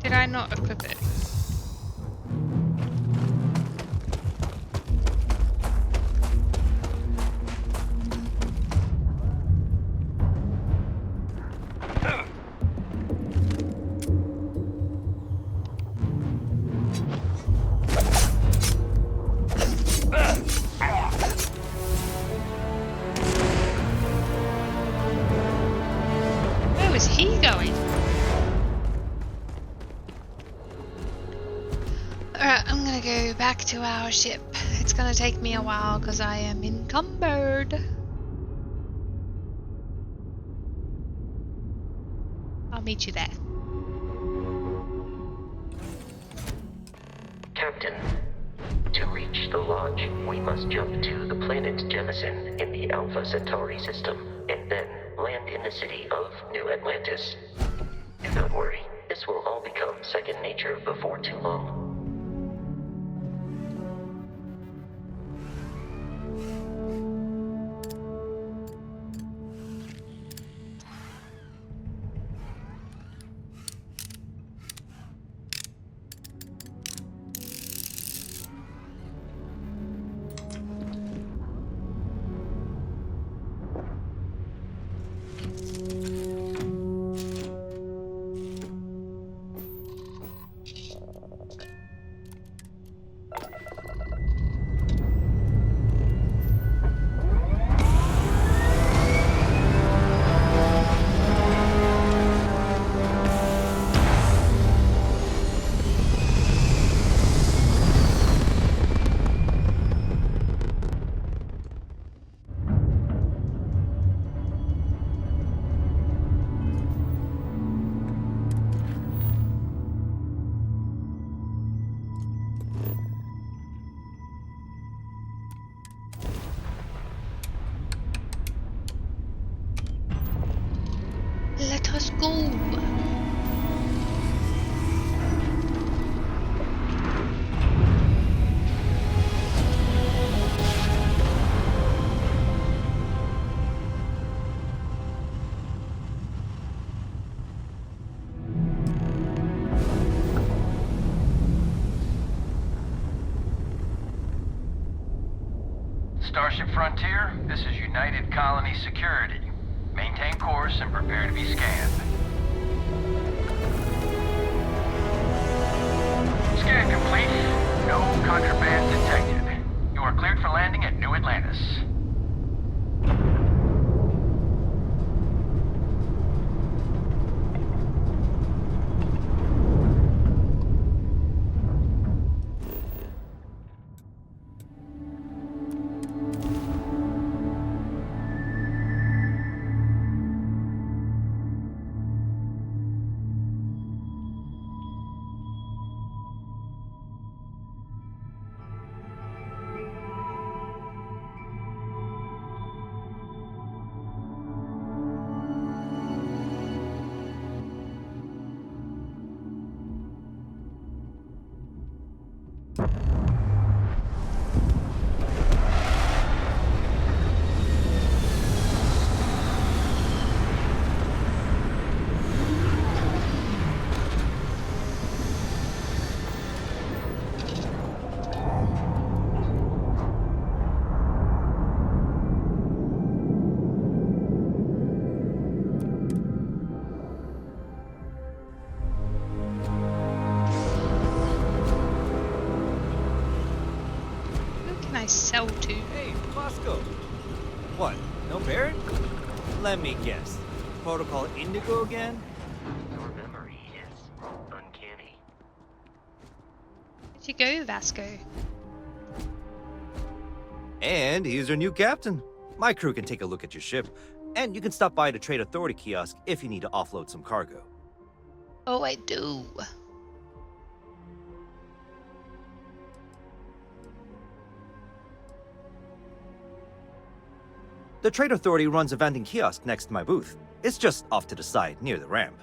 Speaker 4: Did I not equip it? Back to our ship. It's gonna take me a while because I am encumbered. I'll meet you there.
Speaker 10: Captain, to reach the lodge, we must jump to the planet Jemison in the Alpha Centauri system, and then land in the city of New Atlantis. Do not worry, this will all become second nature before too long.
Speaker 4: Let us go.
Speaker 12: Starship Frontier, this is United Colony Security. Maintain course and prepare to be scanned. Scan complete. No contraband detected. You are cleared for landing at New Atlantis.
Speaker 4: I sell to?
Speaker 13: Hey, Bosco. What? No Barrett? Let me guess. Protocol Indigo again?
Speaker 10: Your memory is uncanny.
Speaker 4: Where'd you go, Vasco?
Speaker 13: And he's your new captain. My crew can take a look at your ship, and you can stop by the Trade Authority kiosk if you need to offload some cargo.
Speaker 4: Oh, I do.
Speaker 13: The Trade Authority runs a vending kiosk next to my booth. It's just off to the side, near the ramp.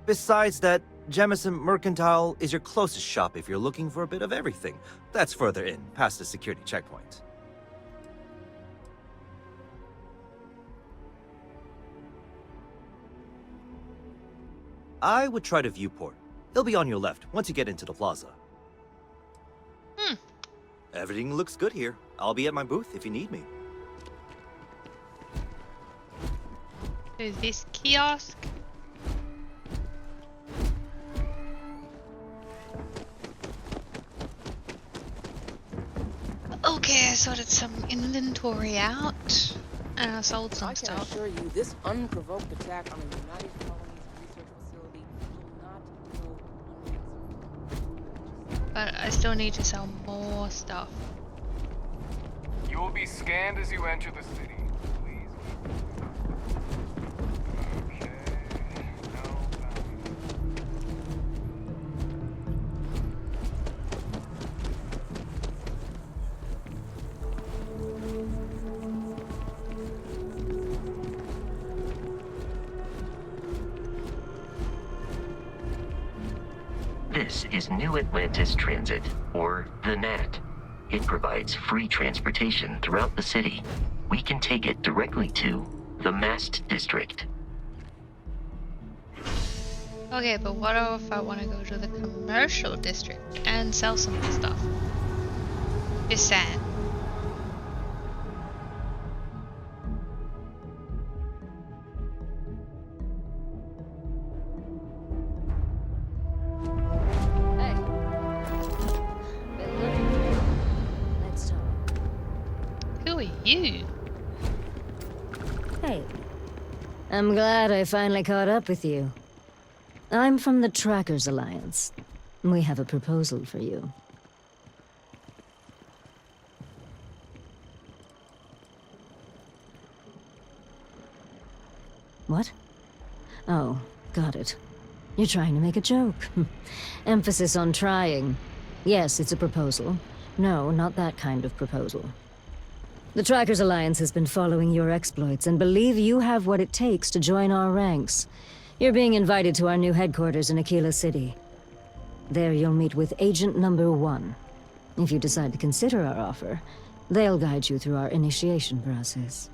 Speaker 13: Besides that, Jemison Mercantile is your closest shop if you're looking for a bit of everything. That's further in, past the security checkpoint. I would try the viewport. It'll be on your left once you get into the plaza. Everything looks good here. I'll be at my booth if you need me.
Speaker 4: So this kiosk. Okay, I sorted some inventory out. And I sold some stuff.
Speaker 14: I can assure you, this unprovoked attack on the United Colonies research facility will not go.
Speaker 4: But I still need to sell more stuff.
Speaker 15: You will be scanned as you enter the city. Please. Okay. No
Speaker 10: This is New Atlantis Transit, or the NAT. It provides free transportation throughout the city. We can take it directly to the Mast District.
Speaker 4: Okay, but what if I want to go to the commercial district and sell some stuff? Just saying. You?
Speaker 16: Hey. I'm glad I finally caught up with you. I'm from the Trackers Alliance. We have a proposal for you. What? Oh, got it. You're trying to make a joke. Emphasis on trying. Yes, it's a proposal. No, not that kind of proposal. The Trackers Alliance has been following your exploits and believe you have what it takes to join our ranks. You're being invited to our new headquarters in Aquila City. There you'll meet with Agent Number 1. If you decide to consider our offer, they'll guide you through our initiation process.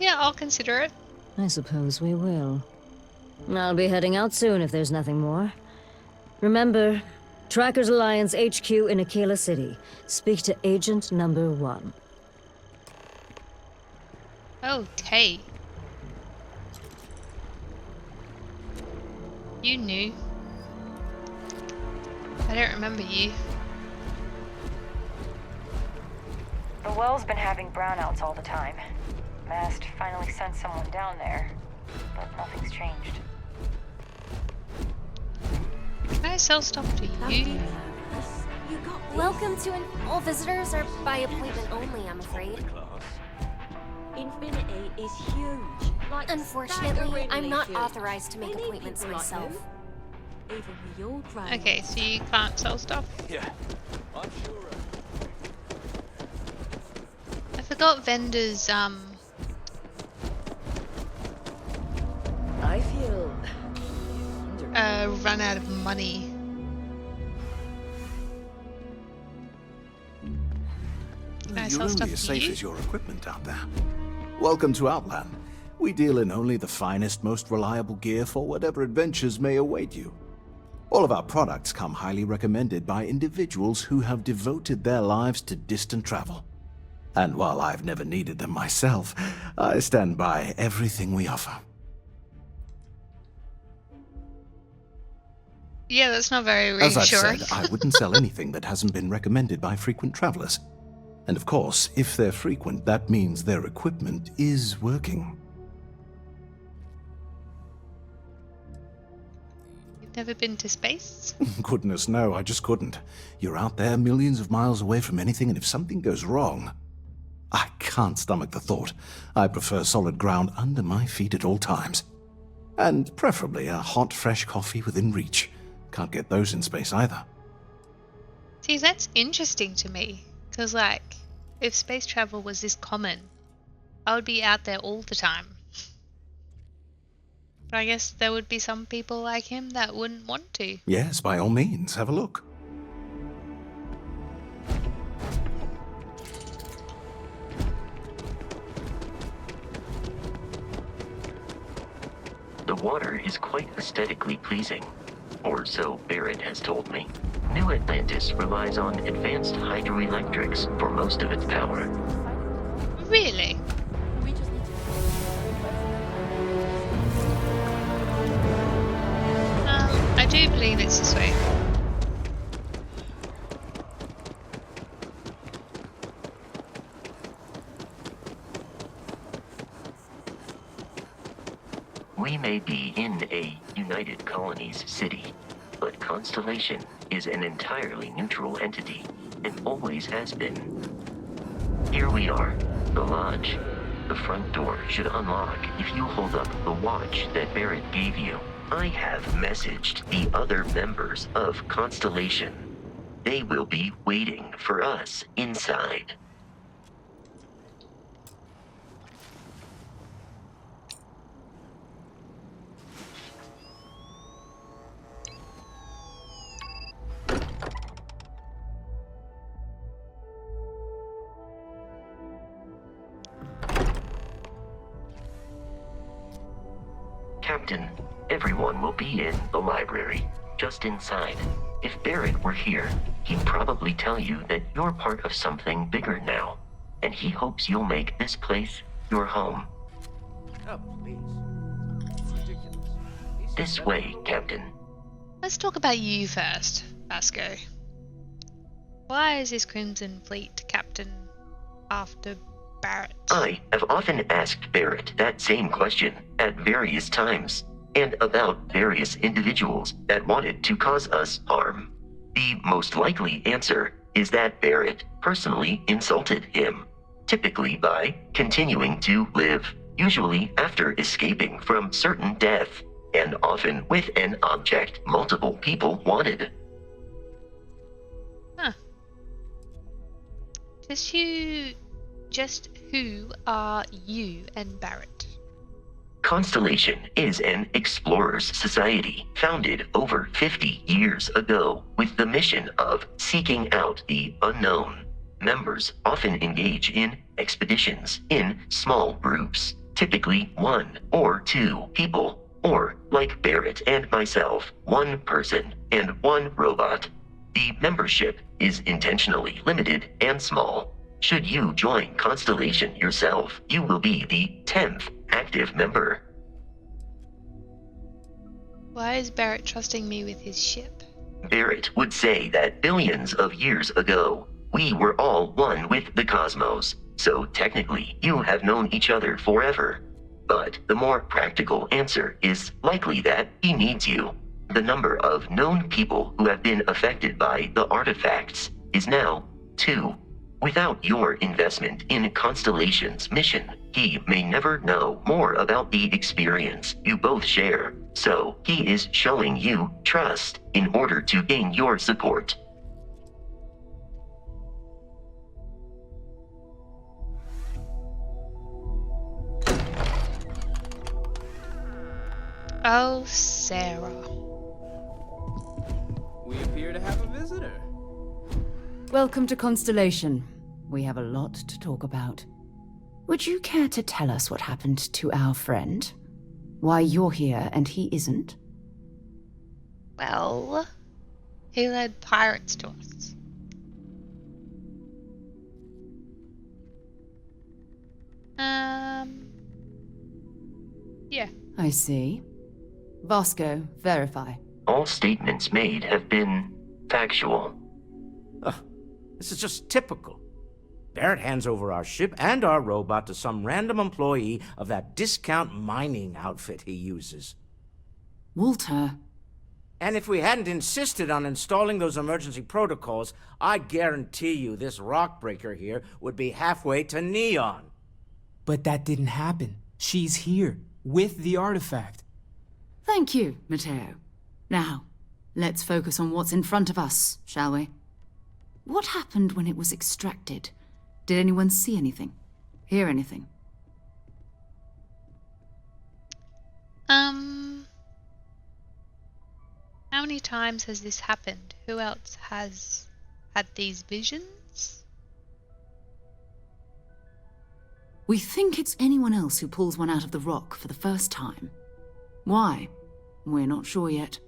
Speaker 4: Yeah, I'll consider it.
Speaker 16: I suppose we will. I'll be heading out soon if there's nothing more. Remember, Trackers Alliance HQ in Aquila City. Speak to Agent Number 1.
Speaker 4: Okay. You knew. I don't remember you.
Speaker 1: The well's been having brownouts all the time. Mast finally sent someone down there, but nothing's changed.
Speaker 4: Can I sell stuff to you?
Speaker 17: Welcome to all visitors are by appointment only, I'm afraid.
Speaker 18: Infinity is huge.
Speaker 17: Unfortunately, I'm not authorized to make appointments myself.
Speaker 18: Even with your crowd.
Speaker 4: Okay, so you can't sell stuff?
Speaker 7: Yeah, I'm sure.
Speaker 4: I forgot vendors,
Speaker 18: I feel
Speaker 4: run out of money. Can I
Speaker 19: You're
Speaker 4: sell stuff
Speaker 19: only as
Speaker 4: to
Speaker 19: safe
Speaker 4: you?
Speaker 19: as your equipment out there. Welcome to Outland. We deal in only the finest, most reliable gear for whatever adventures may await you. All of our products come highly recommended by individuals who have devoted their lives to distant travel. And while I've never needed them myself, I stand by everything we offer.
Speaker 4: Yeah, that's not very
Speaker 19: As I've
Speaker 4: reassuring.
Speaker 19: said, I wouldn't sell anything that hasn't been recommended by frequent travelers. And of course, if they're frequent, that means their equipment is working.
Speaker 4: You've never been to space?
Speaker 19: Goodness, no, I just couldn't. You're out there millions of miles away from anything, and if something goes wrong, I can't stomach the thought. I prefer solid ground under my feet at all times. And preferably a hot, fresh coffee within reach. Can't get those in space either.
Speaker 4: See, that's interesting to me. Because, like, if space travel was this common, I would be out there all the time. But I guess there would be some people like him that wouldn't want to.
Speaker 19: Yes, by all means, have a look.
Speaker 10: The water is quite aesthetically pleasing, or so Barrett has told me. New Atlantis relies on advanced hydroelectrics for most of its power.
Speaker 4: Really? I do believe it's this way.
Speaker 10: We may be in a United Colonies city, but Constellation is an entirely neutral entity, and always has been. Here we are, the lodge. The front door should unlock if you hold up the watch that Barrett gave you. I have messaged the other members of Constellation. They will be waiting for us inside. Captain, everyone will be in the library, just inside. If Barrett were here, he'd probably tell you that you're part of something bigger now, and he hopes you'll make this place your home.
Speaker 9: Oh, please. It's ridiculous.
Speaker 10: This way, Captain.
Speaker 4: Let's talk about you first, Vasco. Why is this Crimson Fleet captain after Barrett?
Speaker 10: I have often asked Barrett that same question at various times, and about various individuals that wanted to cause us harm. The most likely answer is that Barrett personally insulted him, typically by continuing to live, usually after escaping from certain death, and often with an object multiple people wanted.
Speaker 4: Huh. Just who are you and Barrett?
Speaker 10: Constellation is an explorers society founded over 50 years ago with the mission of seeking out the unknown. Members often engage in expeditions in small groups, typically 1 or 2 people. Or, like Barrett and myself, one person and one robot. The membership is intentionally limited and small. Should you join Constellation yourself, you will be the 10th active member.
Speaker 4: Why is Barrett trusting me with his ship?
Speaker 10: Barrett would say that billions of years ago, we were all one with the cosmos, so technically you have known each other forever. But the more practical answer is likely that he needs you. The number of known people who have been affected by the artifacts is now 2. Without your investment in Constellation's mission, he may never know more about the experience you both share. So he is showing you trust in order to gain your support.
Speaker 4: Oh, Sarah.
Speaker 9: We appear to have a visitor.
Speaker 6: Welcome to Constellation. We have a lot to talk about. Would you care to tell us what happened to our friend? Why you're here and he isn't?
Speaker 4: Well, he led pirates to us. Yeah.
Speaker 6: I see. Vasco, verify.
Speaker 10: All statements made have been factual.
Speaker 9: This is just typical. Barrett hands over our ship and our robot to some random employee of that discount mining outfit he uses.
Speaker 6: Walter.
Speaker 9: And if we hadn't insisted on installing those emergency protocols, I guarantee you this rock breaker here would be halfway to Neon.
Speaker 20: But that didn't happen. She's here, with the artifact.
Speaker 6: Thank you, Matteo. Now, let's focus on what's in front of us, shall we? What happened when it was extracted? Did anyone see anything? Hear anything?
Speaker 4: How many times has this happened? Who else has had these visions?
Speaker 6: We think it's anyone else who pulls one out of the rock for the first time. Why? We're not sure yet.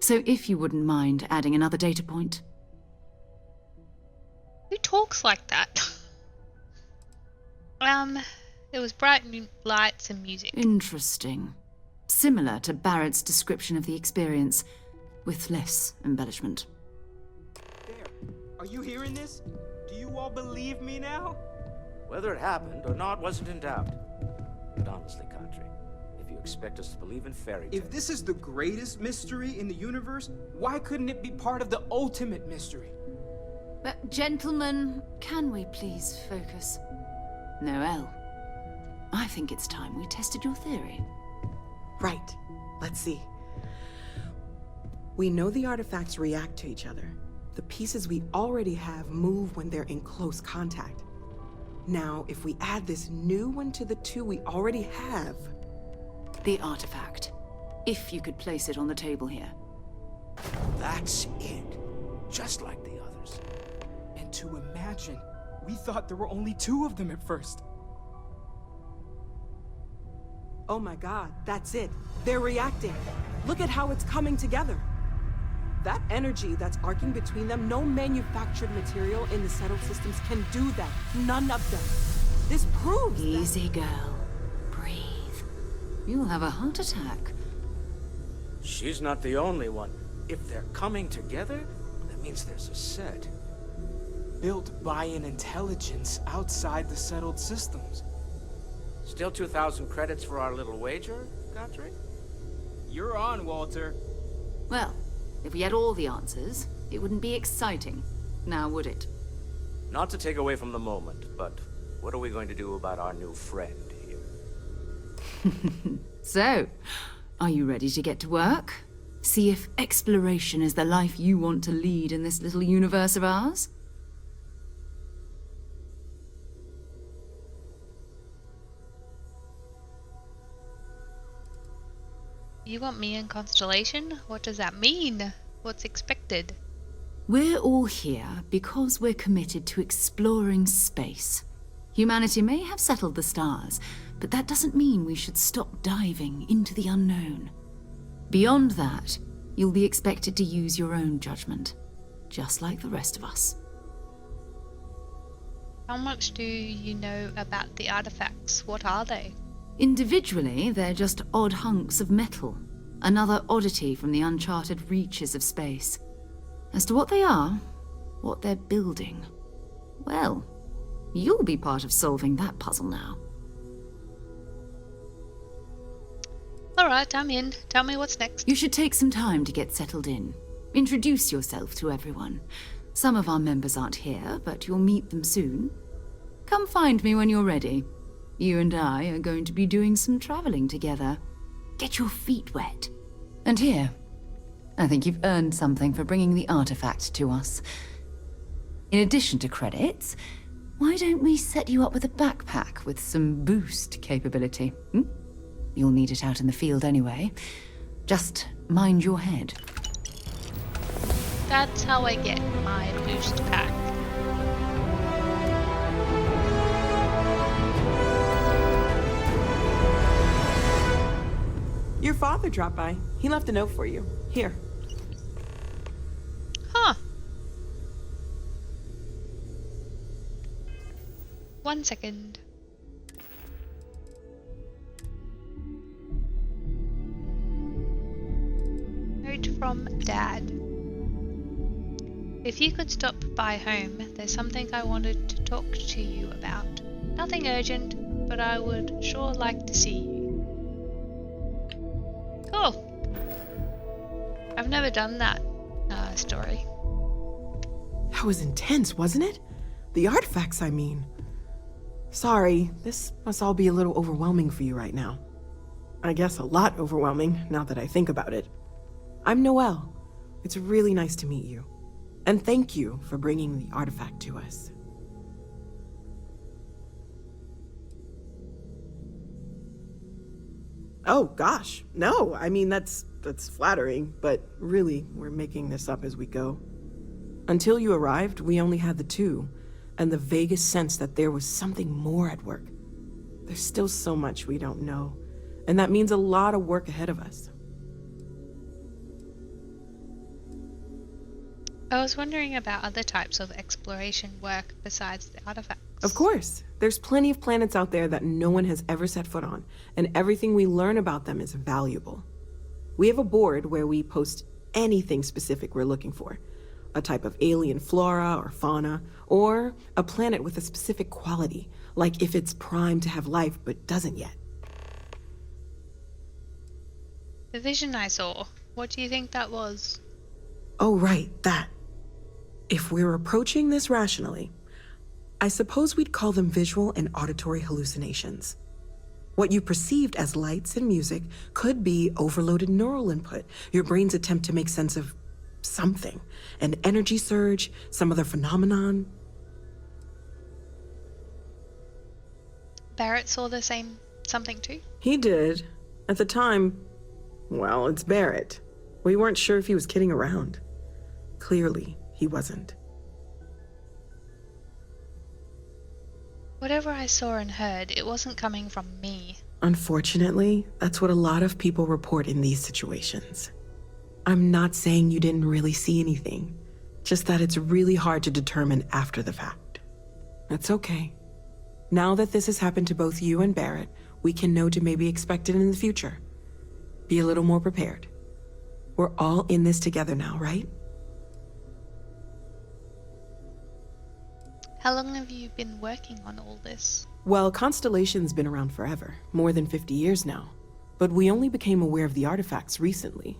Speaker 6: So if you wouldn't mind adding another data point.
Speaker 4: Who talks like that? There was bright lights and music.
Speaker 6: Interesting. Similar to Barrett's description of the experience, with less embellishment.
Speaker 20: There. Are you hearing this? Do you all believe me now?
Speaker 9: Whether it happened or not wasn't in doubt. But honestly, Country, if you expect us to believe in fairy tales...
Speaker 20: If this is the greatest mystery in the universe, why couldn't it be part of the ultimate mystery?
Speaker 6: But gentlemen, can we please focus? Noelle, I think it's time we tested your theory.
Speaker 21: Right. Let's see. We know the artifacts react to each other. The pieces we already have move when they're in close contact. Now, if we add this new one to the two we already have...
Speaker 6: The artifact. If you could place it on the table here.
Speaker 20: That's it. Just like the others. And to imagine, we thought there were only 2 of them at first.
Speaker 21: Oh my god, that's it. They're reacting. Look at how it's coming together. That energy that's arcing between them, no manufactured material in the settled systems can do that. None of them. This proves
Speaker 6: Easy, girl. Breathe. You'll have a heart attack.
Speaker 9: She's not the only one. If they're coming together, that means there's a set.
Speaker 20: Built by an intelligence outside the settled systems.
Speaker 9: Still 2,000 credits for our little wager, Country?
Speaker 20: You're on, Walter.
Speaker 6: Well, if we had all the answers, it wouldn't be exciting. Now, would it?
Speaker 9: Not to take away from the moment, but what are we going to do about our new friend here?
Speaker 6: So, are you ready to get to work? See if exploration is the life you want to lead in this little universe of ours?
Speaker 4: You want me in Constellation? What does that mean? What's expected?
Speaker 6: We're all here because we're committed to exploring space. Humanity may have settled the stars, but that doesn't mean we should stop diving into the unknown. Beyond that, you'll be expected to use your own judgment, just like the rest of us.
Speaker 4: How much do you know about the artifacts? What are they?
Speaker 6: Individually, they're just odd hunks of metal, another oddity from the uncharted reaches of space. As to what they are, what they're building, well, you'll be part of solving that puzzle now.
Speaker 4: Alright, I'm in. Tell me what's next.
Speaker 6: You should take some time to get settled in. Introduce yourself to everyone. Some of our members aren't here, but you'll meet them soon. Come find me when you're ready. You and I are going to be doing some traveling together. Get your feet wet. And here, I think you've earned something for bringing the artifact to us. In addition to credits, why don't we set you up with a backpack with some boost capability? You'll need it out in the field anyway. Just mind your head.
Speaker 4: That's how I get my boost pack.
Speaker 21: Your father dropped by. He left a note for you. Here.
Speaker 4: Huh. 1 second. Note from Dad. If you could stop by home, there's something I wanted to talk to you about. Nothing urgent, but I would sure like to see you. Cool. I've never done that story.
Speaker 21: That was intense, wasn't it? The artifacts, I mean. Sorry, this must all be a little overwhelming for you right now. I guess a lot overwhelming, now that I think about it. I'm Noelle. It's really nice to meet you. And thank you for bringing the artifact to us. Oh, gosh. No, I mean, that's flattering, but really, we're making this up as we go. Until you arrived, we only had the two, and the vaguest sense that there was something more at work. There's still so much we don't know, and that means a lot of work ahead of us.
Speaker 4: I was wondering about other types of exploration work besides the artifacts.
Speaker 21: Of course. There's plenty of planets out there that no one has ever set foot on, and everything we learn about them is valuable. We have a board where we post anything specific we're looking for. A type of alien flora or fauna, or a planet with a specific quality, like if it's primed to have life but doesn't yet.
Speaker 4: The vision I saw, what do you think that was?
Speaker 21: Oh, right, that. If we're approaching this rationally, I suppose we'd call them visual and auditory hallucinations. What you perceived as lights and music could be overloaded neural input, your brain's attempt to make sense of something, an energy surge, some other phenomenon.
Speaker 4: Barrett saw the same something too?
Speaker 21: He did. At the time, well, it's Barrett. We weren't sure if he was kidding around. Clearly, he wasn't.
Speaker 4: Whatever I saw and heard, it wasn't coming from me.
Speaker 21: Unfortunately, that's what a lot of people report in these situations. I'm not saying you didn't really see anything, just that it's really hard to determine after the fact. It's okay. Now that this has happened to both you and Barrett, we can know to maybe expect it in the future. Be a little more prepared. We're all in this together now, right?
Speaker 4: How long have you been working on all this?
Speaker 21: Well, Constellation's been around forever, more than 50 years now. But we only became aware of the artifacts recently.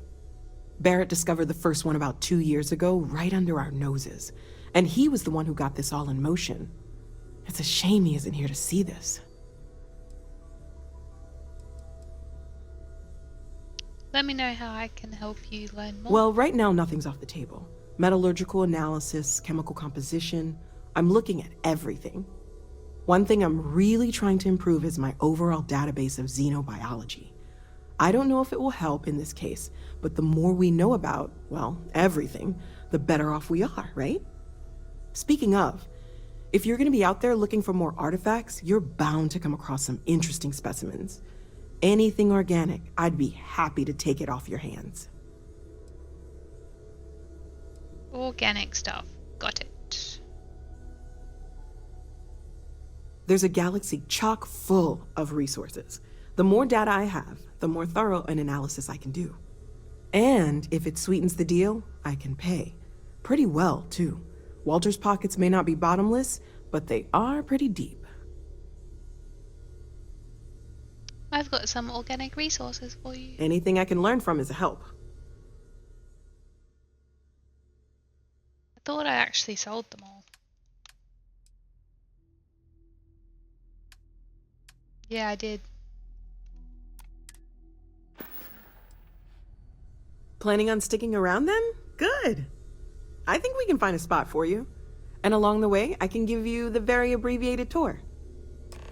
Speaker 21: Barrett discovered the first one about 2 years ago, right under our noses. And he was the one who got this all in motion. It's a shame he isn't here to see this.
Speaker 4: Let me know how I can help you learn more.
Speaker 21: Well, right now nothing's off the table. Metallurgical analysis, chemical composition. I'm looking at everything. One thing I'm really trying to improve is my overall database of xenobiology. I don't know if it will help in this case, but the more we know about, well, everything, the better off we are, right? Speaking of, If you're gonna be out there looking for more artifacts, you're bound to come across some interesting specimens. Anything organic, I'd be happy to take it off your hands.
Speaker 4: Organic stuff. Got it.
Speaker 21: There's a galaxy chock full of resources. The more data I have, the more thorough an analysis I can do. And if it sweetens the deal, I can pay. Pretty well, too. Walter's pockets may not be bottomless, but they are pretty deep.
Speaker 4: I've got some organic resources for you.
Speaker 21: Anything I can learn from is a help.
Speaker 4: I thought I actually sold them all. Yeah, I did.
Speaker 21: Planning on sticking around then? Good. I think we can find a spot for you. And along the way, I can give you the very abbreviated tour.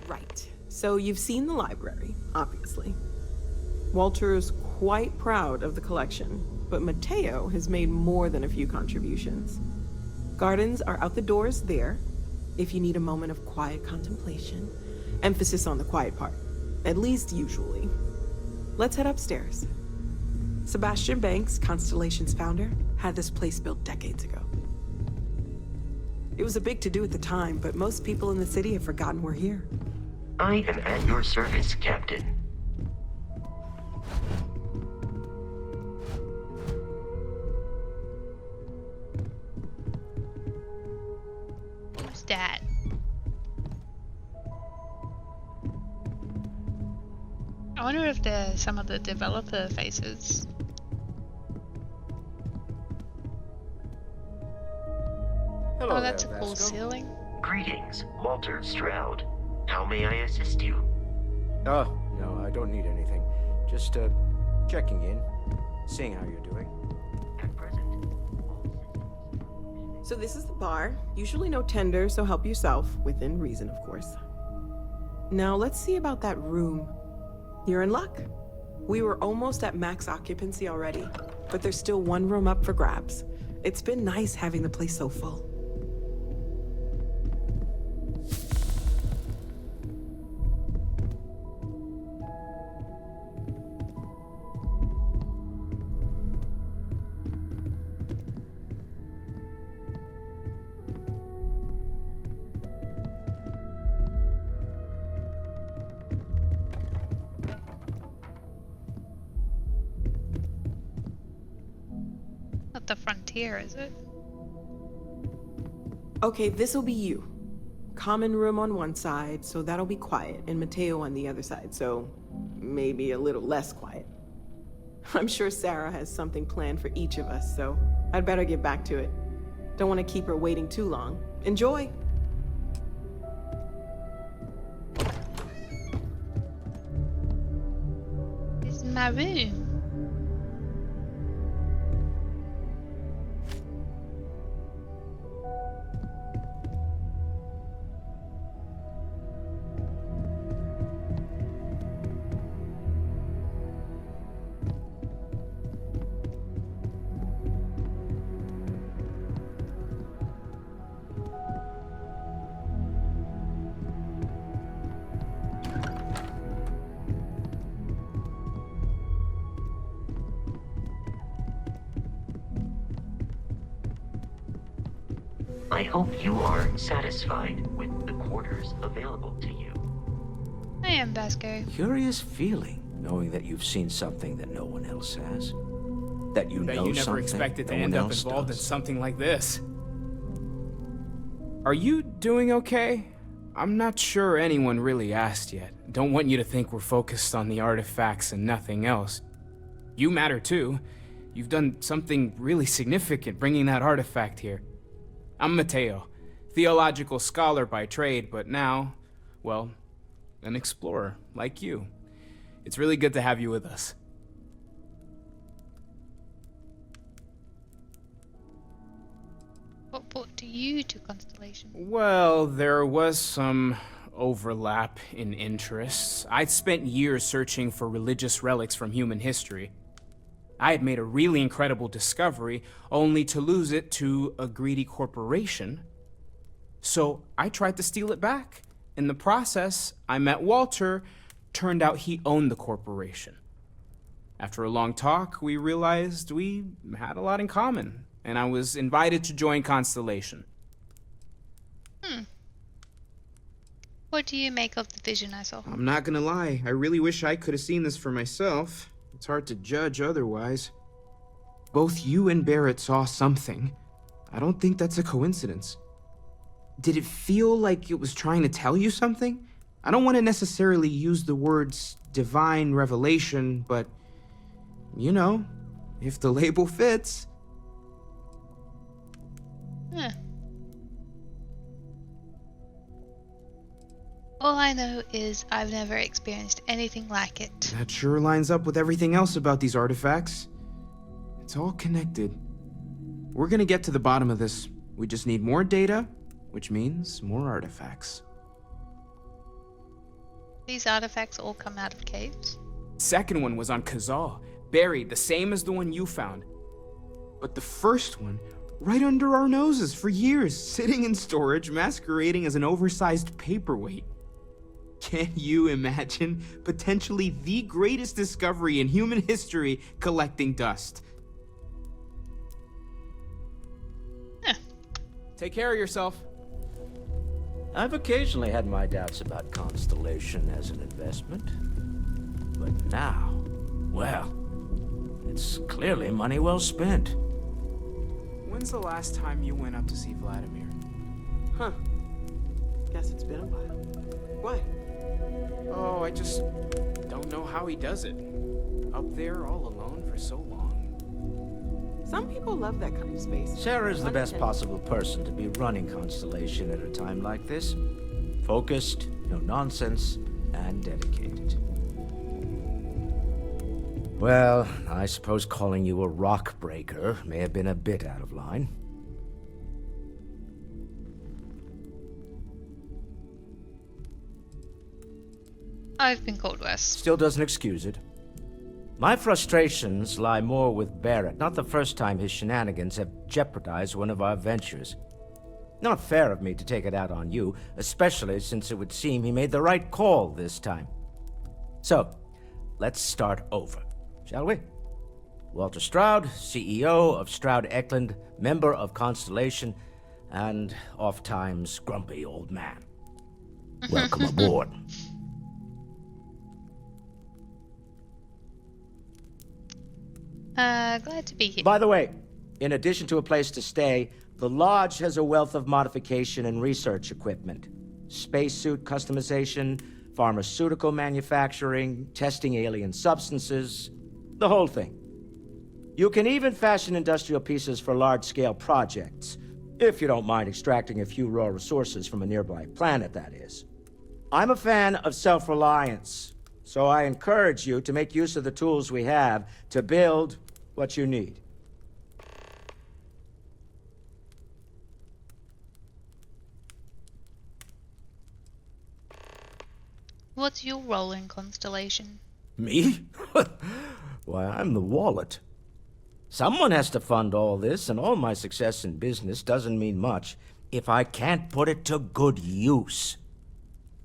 Speaker 21: Right. So you've seen the library, obviously. Walter's quite proud of the collection, but Mateo has made more than a few contributions. Gardens are out the doors there, if you need a moment of quiet contemplation. Emphasis on the quiet part, at least usually. Let's head upstairs. Sebastian Banks, Constellation's founder, had this place built decades ago. It was a big to-do at the time, but most people in the city have forgotten we're here.
Speaker 10: I am at your service, Captain.
Speaker 4: Who's that? I wonder if they're some of the developer faces.
Speaker 9: Hello
Speaker 4: Oh, that's a
Speaker 9: there,
Speaker 4: cool
Speaker 9: Vasco.
Speaker 4: ceiling.
Speaker 10: Greetings, Walter Stroud. How may I assist you?
Speaker 9: Oh, no, I don't need anything. Just, checking in, seeing how you're doing.
Speaker 21: So this is the bar. Usually no tender, so help yourself, within reason, of course. Now let's see about that room. You're in luck. We were almost at max occupancy already, but there's still one room up for grabs. It's been nice having the place so full.
Speaker 4: Not the frontier, is it?
Speaker 21: Okay, this'll be you. Common room on one side, so that'll be quiet, and Mateo on the other side, so maybe a little less quiet. I'm sure Sarah has something planned for each of us, so I'd better get back to it. Don't want to keep her waiting too long. Enjoy!
Speaker 4: This is my room.
Speaker 10: I hope you are satisfied with the quarters available to you.
Speaker 4: I am Vasco.
Speaker 9: Curious feeling, knowing that you've seen something that no one else has. That you
Speaker 20: Bet
Speaker 9: know
Speaker 20: you never
Speaker 9: something
Speaker 20: expected to
Speaker 9: no
Speaker 20: end
Speaker 9: one
Speaker 20: up
Speaker 9: else
Speaker 20: involved
Speaker 9: does.
Speaker 20: in something like this. Are you doing okay? I'm not sure anyone really asked yet. Don't want you to think we're focused on the artifacts and nothing else. You matter too. You've done something really significant bringing that artifact here. I'm Mateo, theological scholar by trade, but now, well, an explorer like you. It's really good to have you with us.
Speaker 4: What brought you to Constellation?
Speaker 20: Well, there was some overlap in interests. I'd spent years searching for religious relics from human history. I had made a really incredible discovery, only to lose it to a greedy corporation. So I tried to steal it back. In the process, I met Walter. Turned out he owned the corporation. After a long talk, we realized we had a lot in common, and I was invited to join Constellation.
Speaker 4: What do you make of the vision I saw?
Speaker 20: I'm not gonna lie, I really wish I could have seen this for myself. It's hard to judge otherwise. Both you and Barrett saw something. I don't think that's a coincidence. Did it feel like it was trying to tell you something? I don't want to necessarily use the words divine revelation, but, you know, if the label fits.
Speaker 4: All I know is I've never experienced anything like it.
Speaker 20: That sure lines up with everything else about these artifacts. It's all connected. We're gonna get to the bottom of this. We just need more data, which means more artifacts.
Speaker 4: These artifacts all come out of caves?
Speaker 20: Second one was on Kazal, buried, the same as the one you found. But the first one, right under our noses for years, sitting in storage, masquerading as an oversized paperweight. Can you imagine potentially the greatest discovery in human history collecting dust? Take care of yourself.
Speaker 9: I've occasionally had my doubts about Constellation as an investment. But now, well, it's clearly money well spent.
Speaker 20: When's the last time you went up to see Vladimir?
Speaker 14: Huh. Guess it's been a while. Why?
Speaker 20: Oh, I just don't know how he does it. Up there all alone for so long.
Speaker 14: Some people love that kind of space.
Speaker 9: Sarah's the best possible person to be running Constellation at a time like this. Focused, no nonsense, and dedicated. Well, I suppose calling you a rock breaker may have been a bit out of line.
Speaker 4: I've been called worse.
Speaker 9: Still doesn't excuse it. My frustrations lie more with Barrett, not the first time his shenanigans have jeopardized one of our ventures. Not fair of me to take it out on you, especially since it would seem he made the right call this time. So, let's start over, shall we? Walter Stroud, CEO of Stroud Eklund, member of Constellation, and oft-times grumpy old man. Welcome aboard.
Speaker 4: Glad to be here.
Speaker 9: By the way, in addition to a place to stay, the Lodge has a wealth of modification and research equipment. Spacesuit customization, pharmaceutical manufacturing, testing alien substances, the whole thing. You can even fashion industrial pieces for large-scale projects, if you don't mind extracting a few raw resources from a nearby planet, that is. I'm a fan of self-reliance, so I encourage you to make use of the tools we have to build what you need.
Speaker 4: What's your role in Constellation?
Speaker 9: Me? Why, I'm the wallet. Someone has to fund all this, and all my success in business doesn't mean much if I can't put it to good use.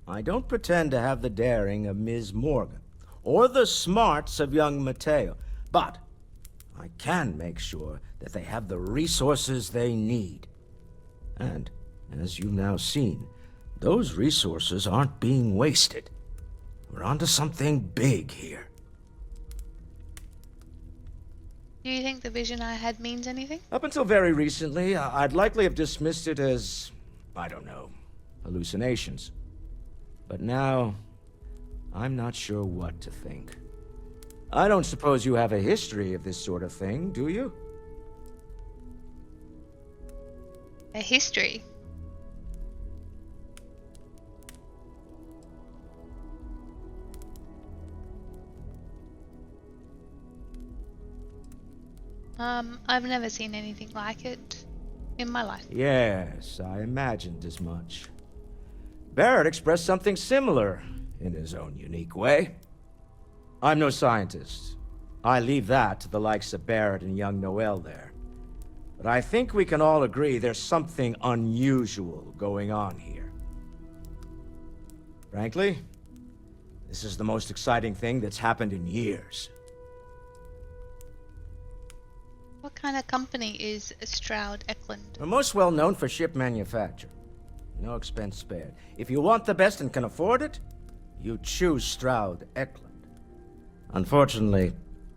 Speaker 9: I don't pretend to have the daring of Ms. Morgan, or the smarts of young Matteo, but I can make sure that they have the resources they need. And, as you've now seen, those resources aren't being wasted. We're onto something big here.
Speaker 4: Do you think the vision I had means anything?
Speaker 9: Up until very recently, I'd likely have dismissed it as, I don't know, hallucinations. But now, I'm not sure what to think. I don't suppose you have a history of this sort of thing, do you?
Speaker 4: A history? I've never seen anything like it in my life.
Speaker 9: Yes, I imagined as much. Barrett expressed something similar in his own unique way. I'm no scientist. I leave that to the likes of Barrett and young Noel there. But I think we can all agree there's something unusual going on here. Frankly, this is the most exciting thing that's happened in years.
Speaker 4: What kind of company is Stroud Eklund?
Speaker 9: We're most well known for ship manufacture. No expense spared. If you want the best and can afford it, you choose Stroud Eklund. Unfortunately,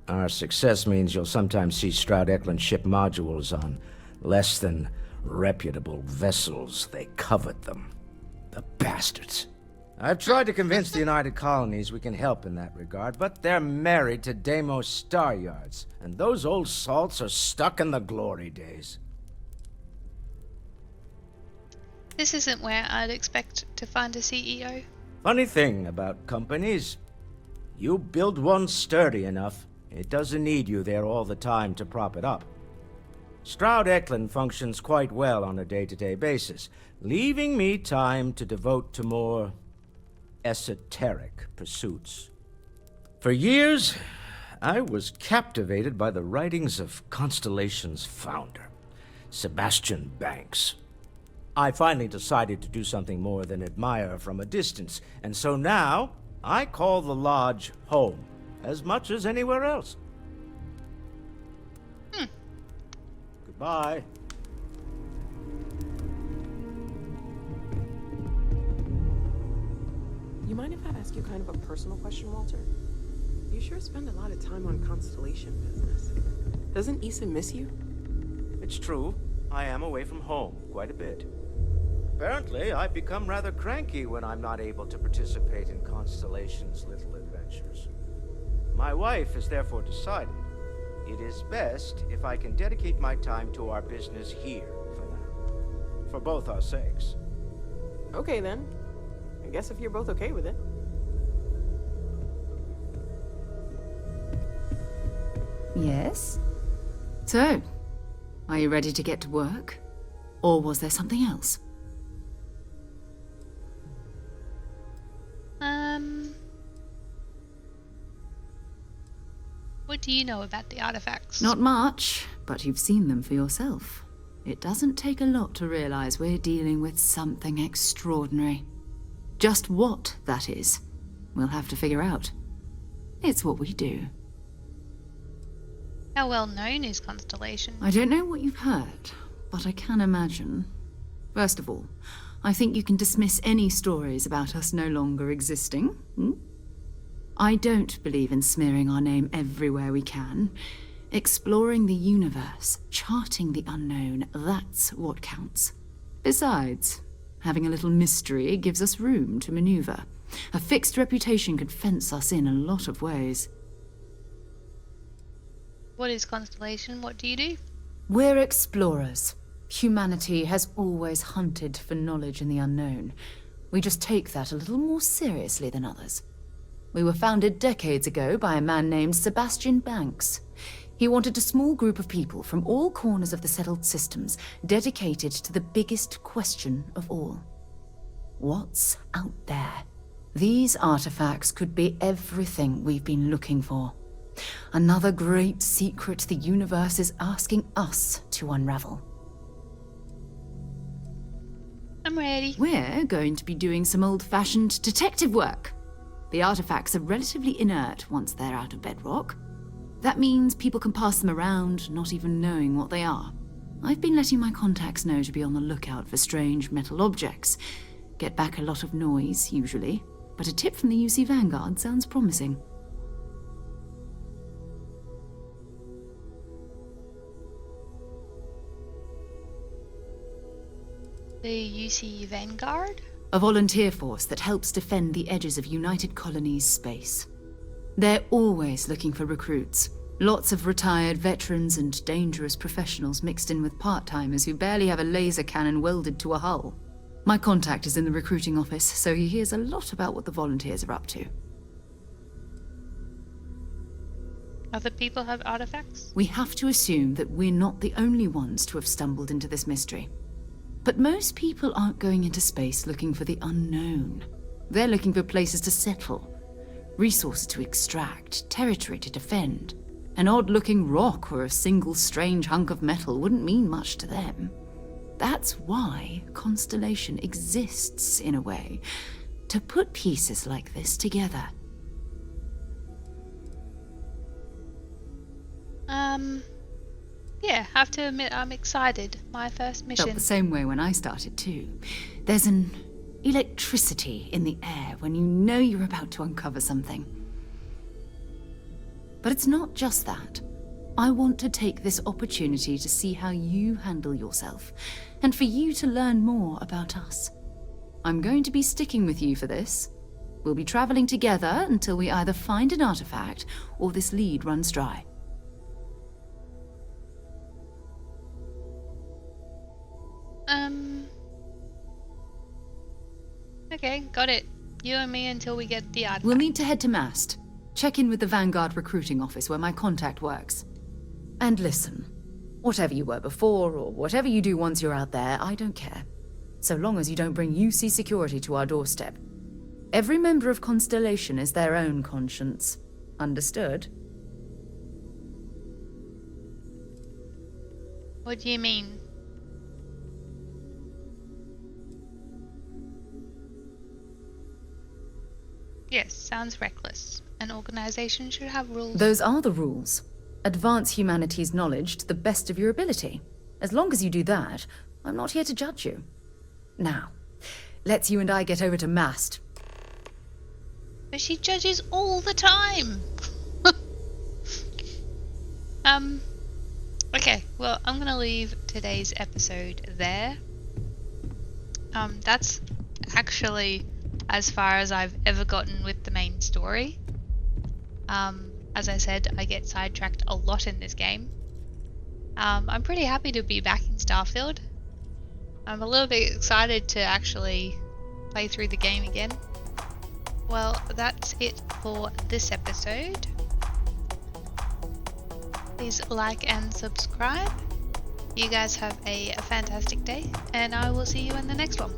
Speaker 9: our success means you'll sometimes see Stroud Eklund ship modules on less than reputable vessels. They covet them. The bastards. I've tried to convince the United Colonies we can help in that regard, but they're married to Deimos Star Yards, and those old salts are stuck in the glory days.
Speaker 4: This isn't where I'd expect to find a CEO.
Speaker 9: Funny thing about companies, you build one sturdy enough, it doesn't need you there all the time to prop it up. Stroud Eklund functions quite well on a day-to-day basis, leaving me time to devote to more esoteric pursuits. For years, I was captivated by the writings of Constellation's founder, Sebastian Banks. I finally decided to do something more than admire from a distance, and so now I call the lodge home as much as anywhere else. Goodbye.
Speaker 14: You mind if I ask you kind of a personal question, Walter? You sure spend a lot of time on Constellation business. Doesn't Issa miss you?
Speaker 9: It's true. I am away from home quite a bit. Apparently, I've become rather cranky when I'm not able to participate in Constellation's little adventures. My wife has therefore decided it is best if I can dedicate my time to our business here for now. For both our sakes.
Speaker 14: Okay then. I guess if you're both okay with it.
Speaker 6: Yes? So, are you ready to get to work? Or was there something else?
Speaker 4: What do you know about the artifacts?
Speaker 6: Not much, but you've seen them for yourself. It doesn't take a lot to realize we're dealing with something extraordinary. Just what that is, we'll have to figure out. It's what we do.
Speaker 4: How well known is Constellation?
Speaker 6: I don't know what you've heard, but I can imagine. First of all, I think you can dismiss any stories about us no longer existing. I don't believe in smearing our name everywhere we can. Exploring the universe, charting the unknown, that's what counts. Besides, having a little mystery gives us room to maneuver. A fixed reputation could fence us in a lot of ways.
Speaker 4: What is Constellation? What do you do?
Speaker 6: We're explorers. Humanity has always hunted for knowledge in the unknown. We just take that a little more seriously than others. We were founded decades ago by a man named Sebastian Banks. He wanted a small group of people from all corners of the settled systems dedicated to the biggest question of all. What's out there? These artifacts could be everything we've been looking for. Another great secret the universe is asking us to unravel.
Speaker 4: I'm ready.
Speaker 6: We're going to be doing some old-fashioned detective work. The artifacts are relatively inert once they're out of bedrock. That means people can pass them around, not even knowing what they are. I've been letting my contacts know to be on the lookout for strange metal objects. Get back a lot of noise, usually, but a tip from the UC Vanguard sounds promising.
Speaker 4: The UC Vanguard?
Speaker 6: A volunteer force that helps defend the edges of United Colonies space. They're always looking for recruits. Lots of retired veterans and dangerous professionals mixed in with part-timers who barely have a laser cannon welded to a hull. My contact is in the recruiting office, so he hears a lot about what the volunteers are up to.
Speaker 4: Other people have artifacts?
Speaker 6: We have to assume that we're not the only ones to have stumbled into this mystery. But most people aren't going into space looking for the unknown. They're looking for places to settle, resources to extract, territory to defend. An odd-looking rock or a single strange hunk of metal wouldn't mean much to them. That's why Constellation exists, in a way, to put pieces like this together.
Speaker 4: Yeah, have to admit I'm excited. My first mission.
Speaker 6: Felt the same way when I started too. There's an electricity in the air when you know you're about to uncover something. But it's not just that. I want to take this opportunity to see how you handle yourself, and for you to learn more about us. I'm going to be sticking with you for this. We'll be traveling together until we either find an artifact or this lead runs dry.
Speaker 4: Okay, got it. You and me until we get the artifact.
Speaker 6: We'll need to head to Mast. Check in with the Vanguard recruiting office where my contact works. And listen, whatever you were before or whatever you do once you're out there, I don't care. So long as you don't bring UC security to our doorstep. Every member of Constellation is their own conscience. Understood?
Speaker 4: What do you mean? Yes, sounds reckless. An organization should have rules.
Speaker 6: Those are the rules. Advance humanity's knowledge to the best of your ability. As long as you do that, I'm not here to judge you. Now, let's you and I get over to Mast.
Speaker 4: But she judges all the time! Okay, well, I'm gonna leave today's episode there. That's actually as far as I've ever gotten with the main story. As I said, I get sidetracked a lot in this game. I'm pretty happy to be back in Starfield. I'm a little bit excited to actually play through the game again. Well, that's it for this episode. Please like and subscribe. You guys have a fantastic day, and I will see you in the next one.